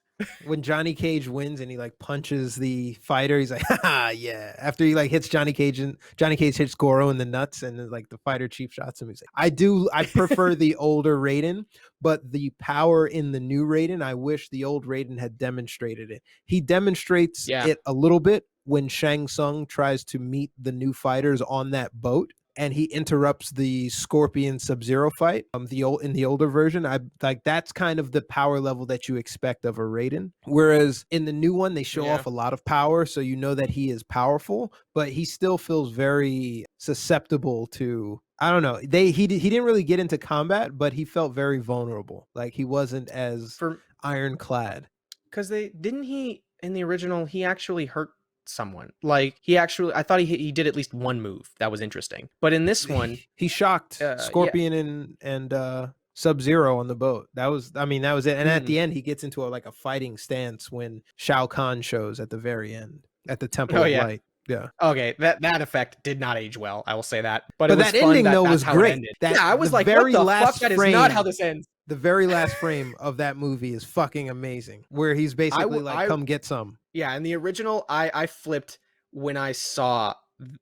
when Johnny Cage wins and he like punches the fighter, he's like, "Ha yeah!" After he like hits Johnny Cage and Johnny Cage hits Goro in the nuts, and then, like the fighter cheap shots him. He's like, I prefer the older Raiden, but the power in the new Raiden, I wish the old Raiden had demonstrated it. He demonstrates Yeah. it a little bit when Shang Tsung tries to meet the new fighters on that boat, and he interrupts the Scorpion Sub-Zero fight. In the older version, I like that's kind of the power level that you expect of a Raiden. Whereas in the new one, they show Yeah. off a lot of power, so you know that he is powerful, but he still feels very susceptible to. I don't know. He didn't really get into combat, but he felt very vulnerable. Like he wasn't as For ironclad. because they didn't he in the original he actually hurt someone. Like he actually, I thought he did at least one move that was interesting. But in this one, He shocked yeah. Scorpion and Sub-Zero on the boat. That was it. And at the end, he gets into a fighting stance when Shao Kahn shows at the very end at the Temple Oh of yeah. Light. Yeah. Okay, that effect did not age well. I will say that. But it was that fun ending that though that's was how great. It ended. That, yeah, I was the like, very what the last fuck? That is frame, not how this ends. The very last frame of that movie is fucking amazing, where he's basically come get some. Yeah, in the original, I flipped when I saw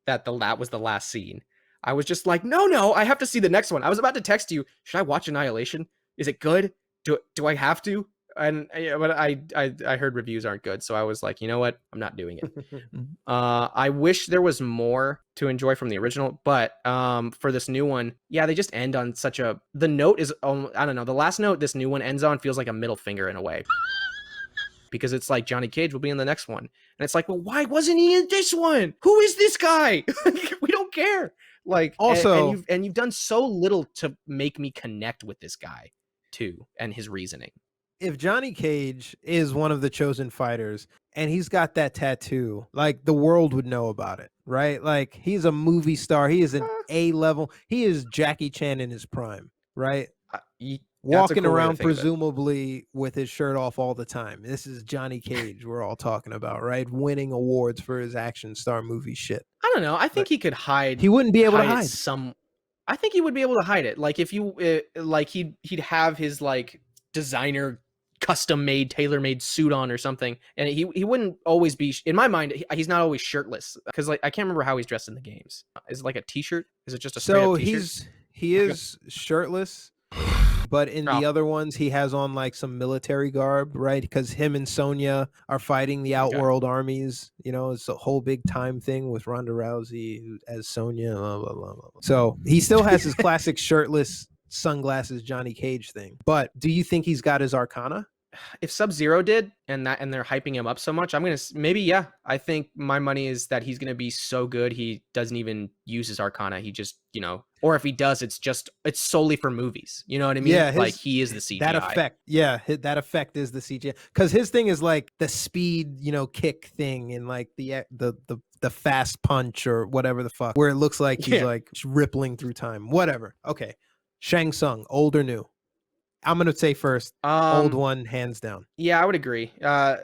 that was the last scene. I was just like, no, I have to see the next one. I was about to text you, should I watch Annihilation? Is it good? Do I have to? And but I heard reviews aren't good, so I was like, you know what? I'm not doing it. I wish there was more to enjoy from the original, but for this new one, yeah, they just end on such a. The note is, I don't know, the last note this new one ends on feels like a middle finger in a way. Because it's like Johnny Cage will be in the next one, and it's like, well, why wasn't he in this one? Who is this guy? We don't care. Like, also, and you've done so little to make me connect with this guy too and his reasoning. If Johnny Cage is one of the chosen fighters and he's got that tattoo, like the world would know about it, right? Like he's a movie star. He is an A level. He is Jackie Chan in his prime, right? Walking cool around presumably with his shirt off all the time. This is Johnny Cage we're all talking about, right? Winning awards for his action star movie shit. I don't know. I think he could hide. He wouldn't be able to hide I think he would be able to hide it. Like if you like he'd have his like designer custom made tailor made suit on or something, and he wouldn't always be, in my mind, he's not always shirtless, because like I can't remember how he's dressed in the games. Is it like a t-shirt? Is it just a straight up t-shirt? He is shirtless, but in the other ones he has on like some military garb, right? Because him and Sonya are fighting the outworld armies. You know, it's a whole big time thing with Ronda Rousey as Sonya, blah, blah, blah, blah. So he still has his classic shirtless sunglasses Johnny Cage thing. But do you think he's got his Arcana? If Sub-Zero did, and they're hyping him up so much, I'm gonna maybe, yeah. I think my money is that he's gonna be so good he doesn't even use his Arcana. He just, you know, or if he does, it's solely for movies. You know what I mean? Yeah, like he is the CGI. That effect, yeah, that effect is the CGI. Because his thing is like the speed, you know, kick thing, and like the fast punch or whatever the fuck, where it looks like he's like rippling through time. Whatever. Okay, Shang Tsung, old or new? I'm gonna say first, old one, hands down. Yeah, I would agree.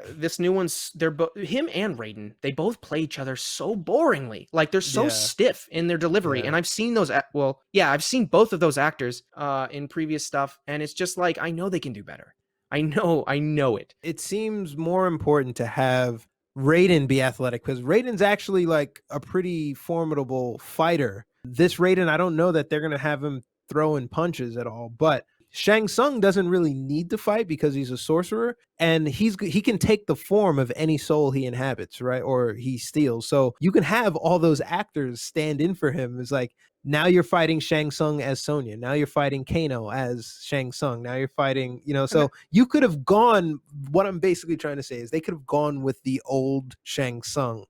This new one's, they're both, him and Raiden, they both play each other so boringly. Like they're so stiff in their delivery, and I've seen those. I've seen both of those actors in previous stuff, and it's just like I know they can do better. I know it. It seems more important to have Raiden be athletic, because Raiden's actually like a pretty formidable fighter. This Raiden, I don't know that they're gonna have him throwing punches at all, but Shang Tsung doesn't really need to fight because he's a sorcerer, and he can take the form of any soul he inhabits, right? Or he steals. So you can have all those actors stand in for him. It's like, now you're fighting Shang Tsung as Sonya. Now you're fighting Kano as Shang Tsung. Now you're fighting, you know, so you could have gone, what I'm basically trying to say is they could have gone with the old Shang Tsung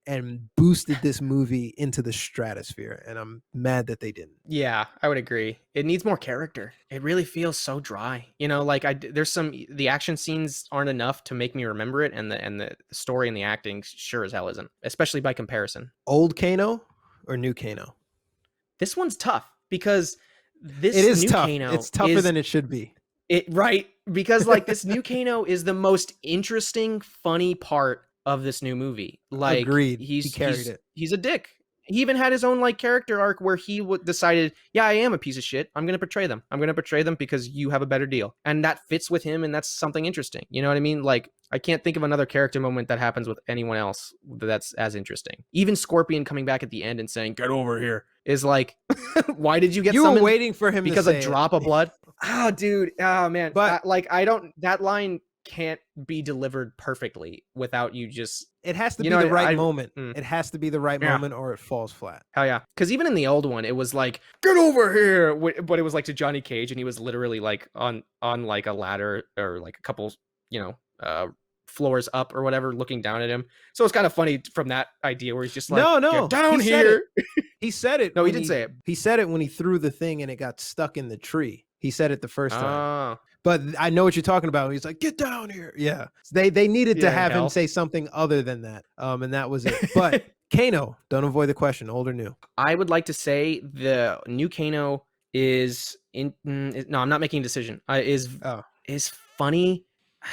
and boosted this movie into the stratosphere, and I'm mad that they didn't. Yeah, I would agree. It needs more character. It really feels so dry. You know, like there's the action scenes aren't enough to make me remember it, and the story and the acting sure as hell isn't, especially by comparison. Old Kano or new Kano? This one's tough because it is new tough. Kano, it's tougher than it should be. Because like this new Kano is the most interesting, funny part of this new movie. Like, agreed. He carried it. He's a dick. He even had his own like character arc where he decided, yeah, I am a piece of shit. I'm going to betray them. I'm going to betray them because you have a better deal. And that fits with him. And that's something interesting. You know what I mean? Like, I can't think of another character moment that happens with anyone else that's as interesting. Even Scorpion coming back at the end and saying, get over here, is like, why did you get summoned? You were waiting for him because to say a drop of blood? Oh, dude. Oh, man. But that line can't be delivered perfectly without you just... It has to be the right moment. It has to be the right moment or it falls flat. Hell yeah. Because even in the old one, it was like, get over here. But it was like to Johnny Cage, and he was literally like on like a ladder or like a couple, floors up or whatever, looking down at him. So it's kind of funny from that idea where he's just like, no, get down here. He said it. No, he didn't say it. He said it when he threw the thing and it got stuck in the tree. He said it the first time. But I know what you're talking about. He's like, get down here. Yeah. They needed to have him say something other than that. And that was it. But Kano, don't avoid the question, old or new? I would like to say the new Kano is no, I'm not making a decision. Is funny.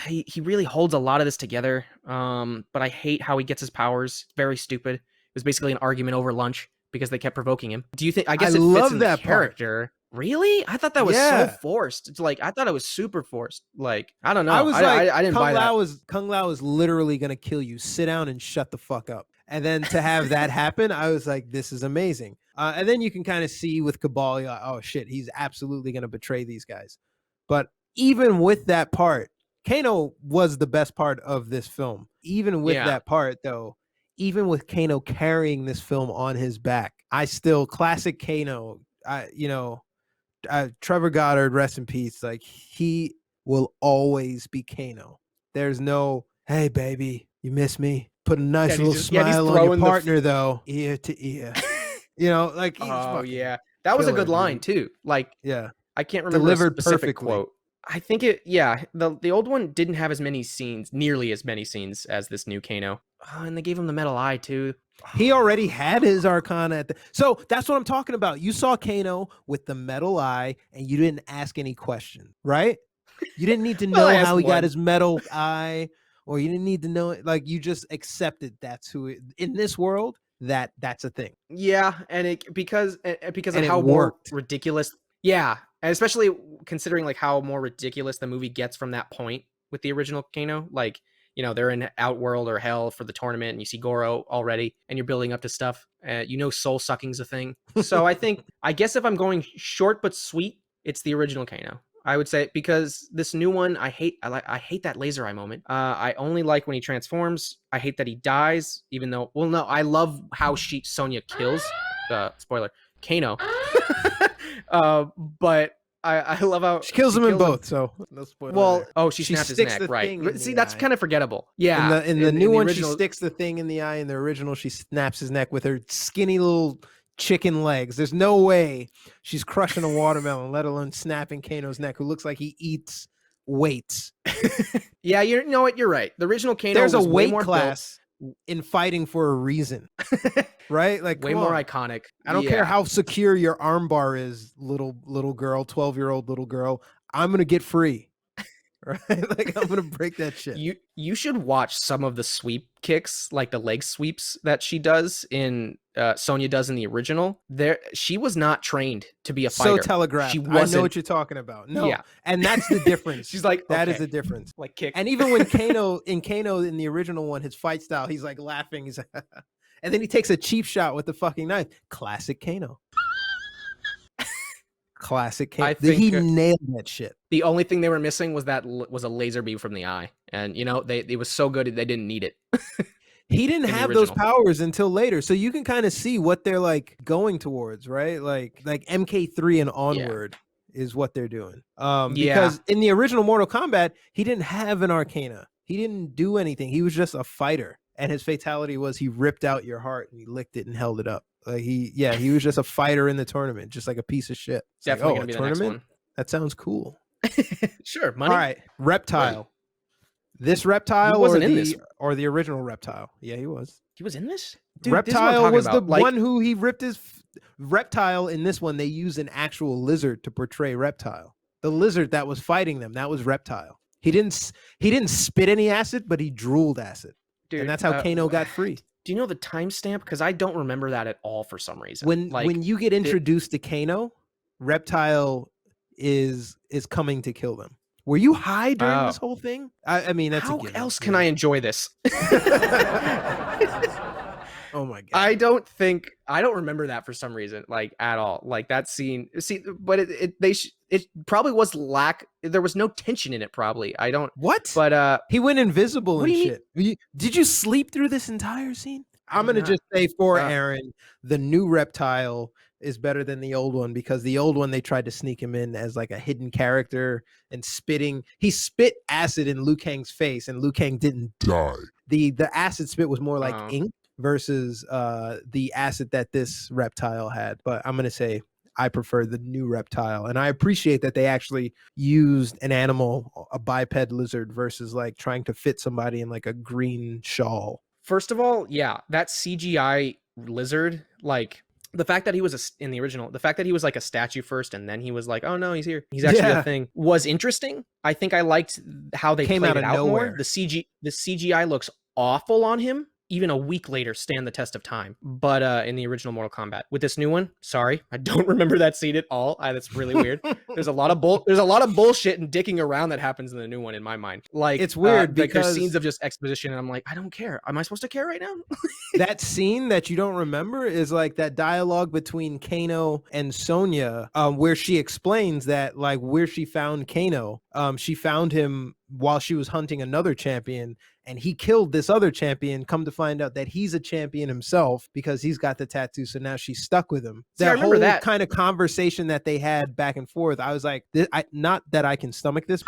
He really holds a lot of this together. But I hate how he gets his powers. Very stupid. It was basically an argument over lunch because they kept provoking him. Do you think? I guess it fits in that character. Really? I thought that was so forced. It's like, I thought it was super forced. Like, I don't know. I was like, I didn't buy that. Kung Lao is literally going to kill you. Sit down and shut the fuck up. And then to have that happen, I was like, this is amazing. And then you can kind of see with Cabal, like, oh shit, he's absolutely going to betray these guys. But even with that part, Kano was the best part of this film. Even with that part, though, even with Kano carrying this film on his back, I still, classic Kano, Trevor Goddard, rest in peace. Like, he will always be Kano. There's no, hey baby, you miss me? Put a nice little smile on your partner though, ear to ear. Like, that was a good line too. Like, I can't remember delivered a specific perfectly. quote. I think the old one didn't have nearly as many scenes as this new Kano. And they gave him the metal eye too. He already had his Arcana so that's what I'm talking about. You saw Kano with the metal eye and you didn't ask any questions, right? You didn't need to know how he got his metal eye, or you didn't need to know it. Like, you just accepted that's who in this world that's a thing. Yeah, and because of how more ridiculous. Yeah, and especially considering like how more ridiculous the movie gets from that point with the original Kano. Like, they're in Outworld or Hell for the tournament, and you see Goro already, and you're building up to stuff. Soul sucking's a thing. So I guess if I'm going short but sweet, it's the original Kano. I would say, because this new one, I hate that laser eye moment. I only like when he transforms. I hate that he dies, even though, I love how Sonya kills, spoiler, Kano. But I love how she kills him in both. So no spoiler. Well, she snaps his neck, right? See, that's kind of forgettable. Yeah. In the new one, she sticks the thing in the eye. In the original, she snaps his neck with her skinny little chicken legs. There's no way she's crushing a watermelon, let alone snapping Kano's neck, who looks like he eats weights. Yeah, you know what? You're right. The original Kano, there's a weight class in fighting for a reason, right? Like, way more iconic. I don't care how secure your armbar is, little girl, 12-year-old little girl. I'm gonna get free. Right? Like, I'm gonna break that shit. You should watch some of the sweep kicks, like the leg sweeps that she does in Sonya does in the original. She was not trained to be a fighter. So telegraphed. She wasn't. I know what you're talking about. No, and that's the difference. She's like, that is the difference. Like, kick. And even when Kano in the original one, his fight style, he's like laughing. He's like, and then he takes a cheap shot with the fucking knife. Classic Kano. Classic Kano. He nailed that shit. The only thing they were missing was a laser beam from the eye, and it was so good they didn't need it. He didn't have those powers until later, so you can kind of see what they're like going towards, right? Like MK3 and onward is what they're doing. Because in the original Mortal Kombat, he didn't have an Arcana. He didn't do anything. He was just a fighter, and his fatality was he ripped out your heart and he licked it and held it up. Like, he was just a fighter in the tournament, just like a piece of shit. It's definitely like, gonna be the next one. That sounds cool. Sure, money. All right, Reptile. Right. This Reptile or the original Reptile? Yeah, he was. He was in this? Dude, Reptile was the one who he ripped his Reptile. In this one, they use an actual lizard to portray Reptile. The lizard that was fighting them, that was Reptile. He didn't spit any acid, but he drooled acid. Dude, and that's how Kano got free. Do you know the timestamp? Because I don't remember that at all for some reason. When you get introduced to Kano, Reptile is coming to kill them. Were you high during this whole thing? I mean, that's how a given, else can I enjoy this? Oh my god! I don't remember that for some reason, like at all. Like that scene, but it probably was there was no tension in it. Probably I don't. What? But he went invisible what and do you shit. Did you sleep through this entire scene? I'm gonna just say for Aaron, the new Reptile is better than the old one because the old one they tried to sneak him in as like a hidden character and spitting. He spit acid in Liu Kang's face and Liu Kang didn't die. The acid spit was more like ink versus the acid that this Reptile had. But I'm gonna say I prefer the new Reptile, and I appreciate that they actually used an animal, a biped lizard, versus like trying to fit somebody in like a green shawl. First of all, yeah, that CGI lizard, like the fact that he was in the original, the fact that he was like a statue first and then he was like, oh no, he's here, he's actually a thing, was interesting. I think I liked how they played it out more. The CGI looks awful on him. Even a week later, stand the test of time. But in the original Mortal Kombat, with this new one, sorry, I don't remember that scene at all. That's really weird. There's a lot of bullshit and dicking around that happens in the new one, in my mind. Like it's weird because there's scenes of just exposition, and I'm like, I don't care. Am I supposed to care right now? That scene that you don't remember is like that dialogue between Kano and Sonya, where she explains that like where she found Kano. She found him while she was hunting another champion, and he killed this other champion. Come to find out that he's a champion himself because he's got the tattoo. So now she's stuck with him. See, that whole kind of conversation that they had back and forth, I was like, not that I can stomach this,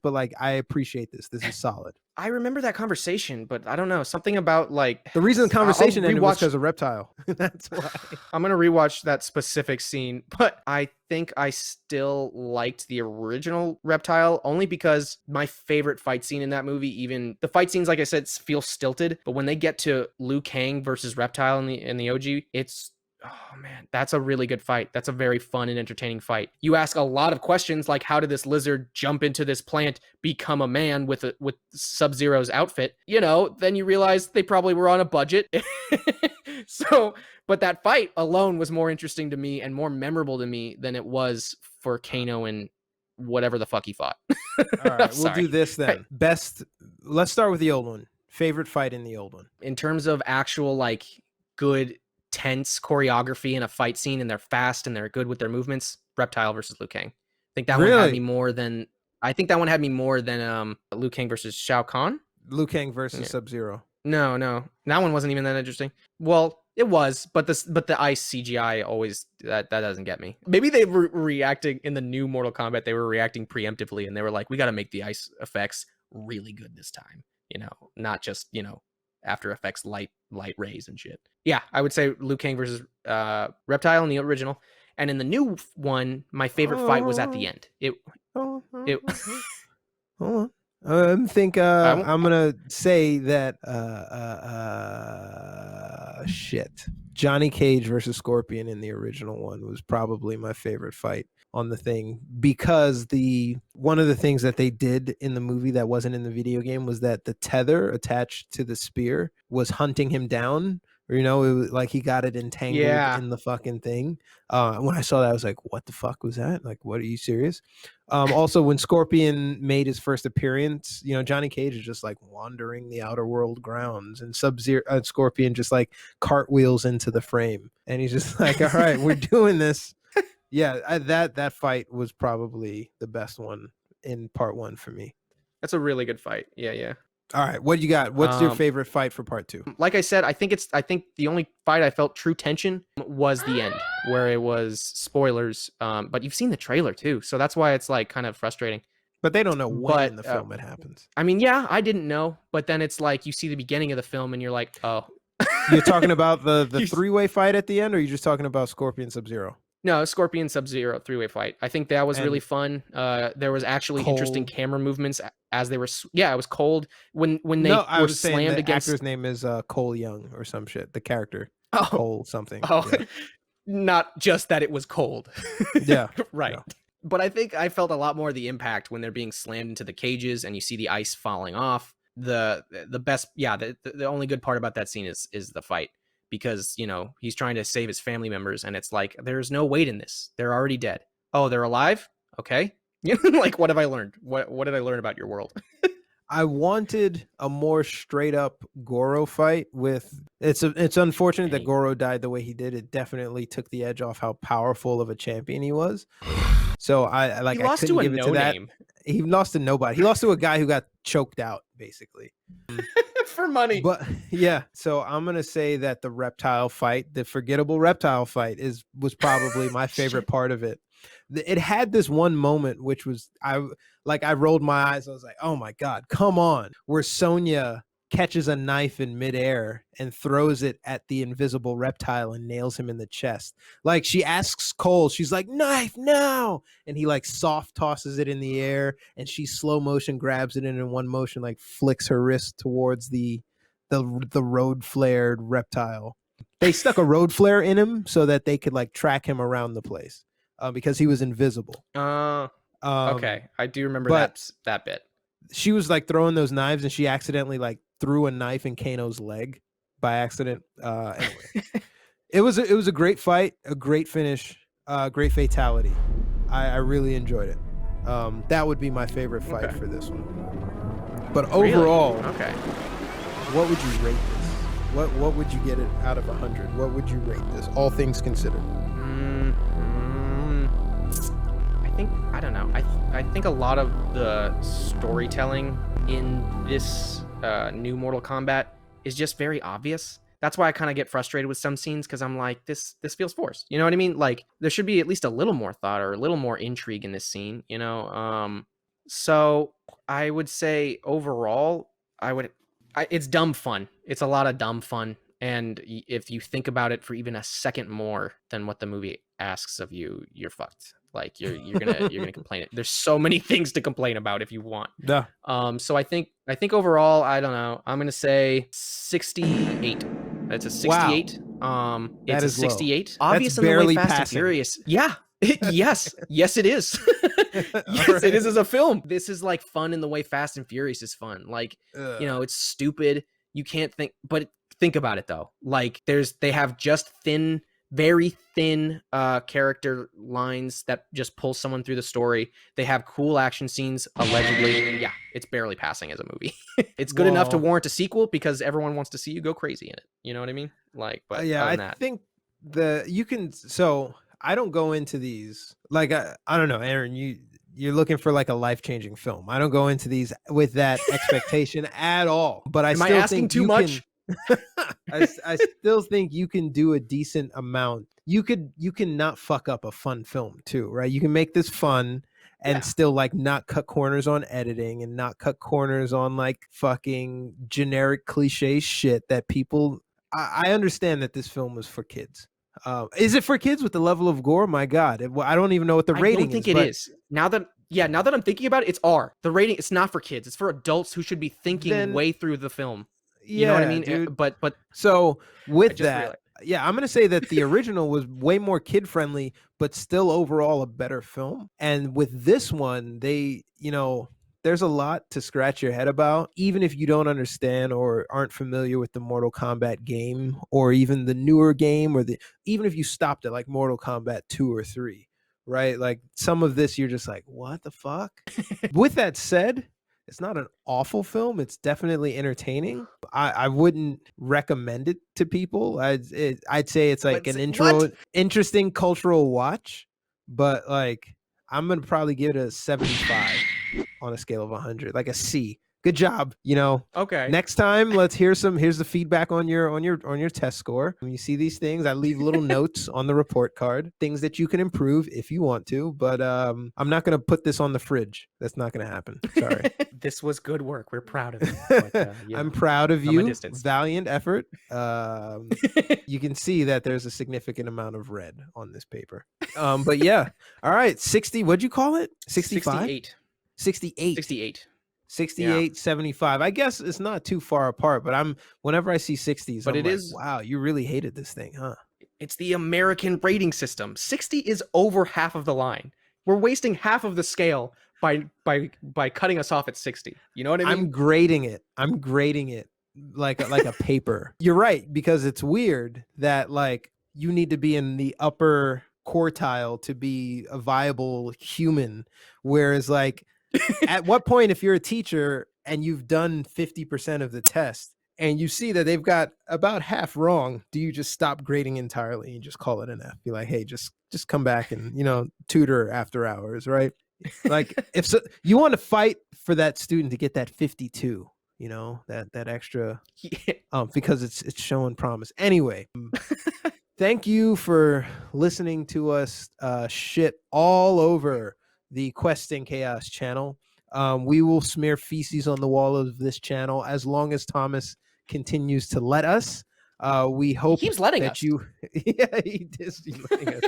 but like I appreciate this. This is solid. I remember that conversation, but I don't know, something about like the reason the conversation ended was because of Reptile. That's why. I'm gonna rewatch that specific scene, but I think I still liked the original Reptile only because my favorite fight scene in that movie, even the fight scenes, like I said, feel stilted, but when they get to Liu Kang versus Reptile in the OG, it's oh man, that's a really good fight. That's a very fun and entertaining fight. You ask a lot of questions like, how did this lizard jump into this plant, become a man with Sub-Zero's outfit? You know, then you realize they probably were on a budget. But that fight alone was more interesting to me and more memorable to me than it was for Kano and whatever the fuck he fought. All right, we'll do this then. Let's start with the old one. Favorite fight in the old one? In terms of actual like good tense choreography in a fight scene, and they're fast and they're good with their movements, Reptile versus Liu Kang. I think that one had me more than Liu Kang versus Shao Kahn. Liu Kang versus Sub-Zero. No, that one wasn't even that interesting. Well, it was, but the ice CGI always that doesn't get me. Maybe they were reacting in the new Mortal Kombat. They were reacting preemptively, and they were like, we got to make the ice effects really good this time. You know, not just After Effects light rays and shit. Yeah, I would say Liu Kang versus Reptile in the original, and in the new one, my favorite fight was at the end. Hold on. I'm gonna say that Johnny Cage versus Scorpion in the original one was probably my favorite fight on the thing, because one of the things that they did in the movie that wasn't in the video game was that the tether attached to the spear was hunting him down. It was like he got it entangled in the fucking thing. When I saw that, I was like, what the fuck was that? Like, what, are you serious? Also, when Scorpion made his first appearance, Johnny Cage is just like wandering the outer world grounds, and Scorpion just like cartwheels into the frame, and he's just like, all right, we're doing this. Yeah, that fight was probably the best one in part one for me. That's a really good fight. Yeah. All right, what you got? What's your favorite fight for part two? Like I said, I think the only fight I felt true tension was the end, where it was spoilers. But you've seen the trailer too, so that's why it's like kind of frustrating. But they don't know when in the film it happens. I mean, yeah, I didn't know, but then it's like you see the beginning of the film and you're like, oh. You're talking about the three-way fight at the end, or are you just talking about Scorpion Sub-Zero? No, Scorpion Sub-Zero three-way fight. I think that was really fun. There was actually interesting camera movements as they were. Yeah, it was cold when they were slammed against. The actor's name is Cole Young or some shit. The character Cole something. Oh, yeah. Not just that it was cold. Yeah, right. Yeah. But I think I felt a lot more of the impact when they're being slammed into the cages and you see the ice falling off. the best, yeah, the only good part about that scene is the fight, because you know he's trying to save his family members, and it's like there's no weight in this. They're already dead. Oh, they're alive. Okay, like what have I learned? What did I learn about your world? I wanted a more straight up Goro fight with it's unfortunate that Dang. Goro died the way he did. It definitely took the edge off how powerful of a champion he was. So I He I lost couldn't to a give it to that. no-name He lost to nobody. He lost to a guy who got choked out, basically. for money. But yeah, so I'm gonna say that the reptile fight, the forgettable reptile fight, was probably my favorite part of it. It had this one moment which was I rolled my eyes. I was like, oh my god, come on! Where Sonya catches a knife in midair and throws it at the invisible reptile and nails him in the chest. Like she asks Cole, she's like, knife now, and he like soft tosses it in the air, and she slow motion grabs it and in one motion like flicks her wrist towards the road flared reptile. They stuck a road flare in him so that they could like track him around the place because he was invisible. Okay, I do remember that bit. She was like throwing those knives, and she accidentally like threw a knife in Kano's leg by accident. Anyway, it was a great fight, a great finish, great fatality. I really enjoyed it. That would be my favorite fight for this one. But overall, really? Okay, what would you rate this? What would you get it out of 100? What would you rate this, all things considered? I don't know. I think a lot of the storytelling in this new Mortal Kombat is just very obvious. That's why I kind of get frustrated with some scenes, because I'm like, this feels forced. You know what I mean? Like there should be at least a little more thought or a little more intrigue in this scene. You know, so I would say overall, it's dumb fun. It's a lot of dumb fun. And if you think about it for even a second more than what the movie asks of you, you're fucked. Like you're gonna complain. There's so many things to complain about if you want. Yeah. So I think overall, I don't know. I'm gonna say 68. That's a 68. Wow. It's a 68. Low. Obvious That's in the way barely Fast and passing. Furious. Yeah. Yes, it is. Yes, right. It is as a film. This is like fun in the way Fast and Furious is fun. Like, you know, it's stupid. You can't think, but think about it though. Like they have just very thin character lines that just pull someone through the story. They have cool action scenes, allegedly. Yeah, it's barely passing as a movie. It's good enough to warrant a sequel because everyone wants to see you go crazy in it. You know what I mean? Like, but yeah, I think so I don't go into these like I don't know, Aaron, you're looking for like a life-changing film. I don't go into these with that expectation at all. But I still think too much. I still think you can do a decent amount. You can not fuck up a fun film too, right? You can make this fun and still like not cut corners on editing and not cut corners on like fucking generic cliche shit that people. I understand that this film was for kids. Is it for kids with the level of gore? My God, I don't even know what the rating is. I don't think it is. Now that I'm thinking about it, it's R. The rating, it's not for kids. It's for adults who should be thinking way through the film. You know what I mean? Dude. But so with that, realized. Yeah, I'm gonna say that the original was way more kid friendly, but still overall a better film. And with this one, there's a lot to scratch your head about, even if you don't understand or aren't familiar with the Mortal Kombat game, or even the newer game, or even if you stopped at like Mortal Kombat 2 or 3, right? Like some of this, you're just like, what the fuck? With that said, it's not an awful film. It's definitely entertaining. I wouldn't recommend it to people. I'd say it's like an interesting cultural watch, but like I'm gonna probably give it a 75 on a scale of 100, like a C. Good job. Okay. Next time, here's the feedback on your test score. When you see these things, I leave little notes on the report card, things that you can improve if you want to. But I'm not going to put this on the fridge. That's not going to happen. Sorry. This was good work. We're proud of you. But, I'm proud of you. Valiant effort. You can see that there's a significant amount of red on this paper. But yeah. All right. 60. What'd you call it? 65? 68. 68, 75. I guess it's not too far apart, but whenever I see 60s, but it is, wow, you really hated this thing, huh? It's the American rating system. 60 is over half of the line. We're wasting half of the scale by cutting us off at 60. You know what I mean? I'm grading it. Like a paper. You're right, because it's weird that like you need to be in the upper quartile to be a viable human, whereas like at what point, if you're a teacher and you've done 50% of the test and you see that they've got about half wrong, do you just stop grading entirely and just call it an F? Be like, hey, just come back and, you know, tutor after hours, right? Like if so, you want to fight for that student to get that 52, you know, that extra because it's showing promise. Anyway, thank you for listening to us shit all over the Questing Chaos channel. We will smear feces on the wall of this channel as long as Thomas continues to let us. We hope he keeps letting that us. Yeah, he is letting us.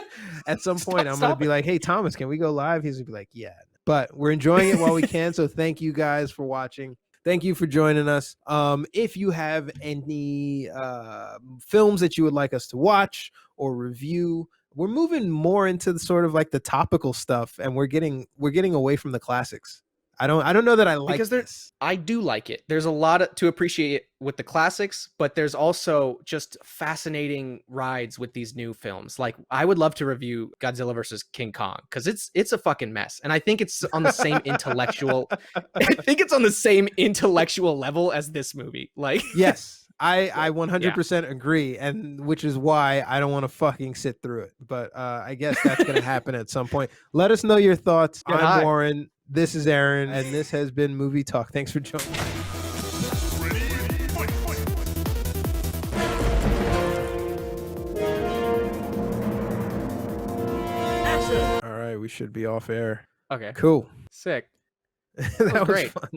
At some point, I'm going to be like, hey, Thomas, can we go live? He's going to be like, yeah. But we're enjoying it while we can. So thank you guys for watching. Thank you for joining us. If you have any films that you would like us to watch or review, we're moving more into the sort of like the topical stuff, and we're getting away from the classics. I don't know that I like this. I do like it. There's a lot to appreciate with the classics, but there's also just fascinating rides with these new films. Like I would love to review Godzilla versus King Kong because it's a fucking mess, and I think it's on the same intellectual. I think it's on the same intellectual level as this movie. Like yes. I 100% agree, and which is why I don't want to fucking sit through it. But I guess that's going to happen at some point. Let us know your thoughts. I'm Warren. This is Aaron, and this has been Movie Talk. Thanks for joining. All right, we should be off air. Okay. Cool. Sick. That was great. fun.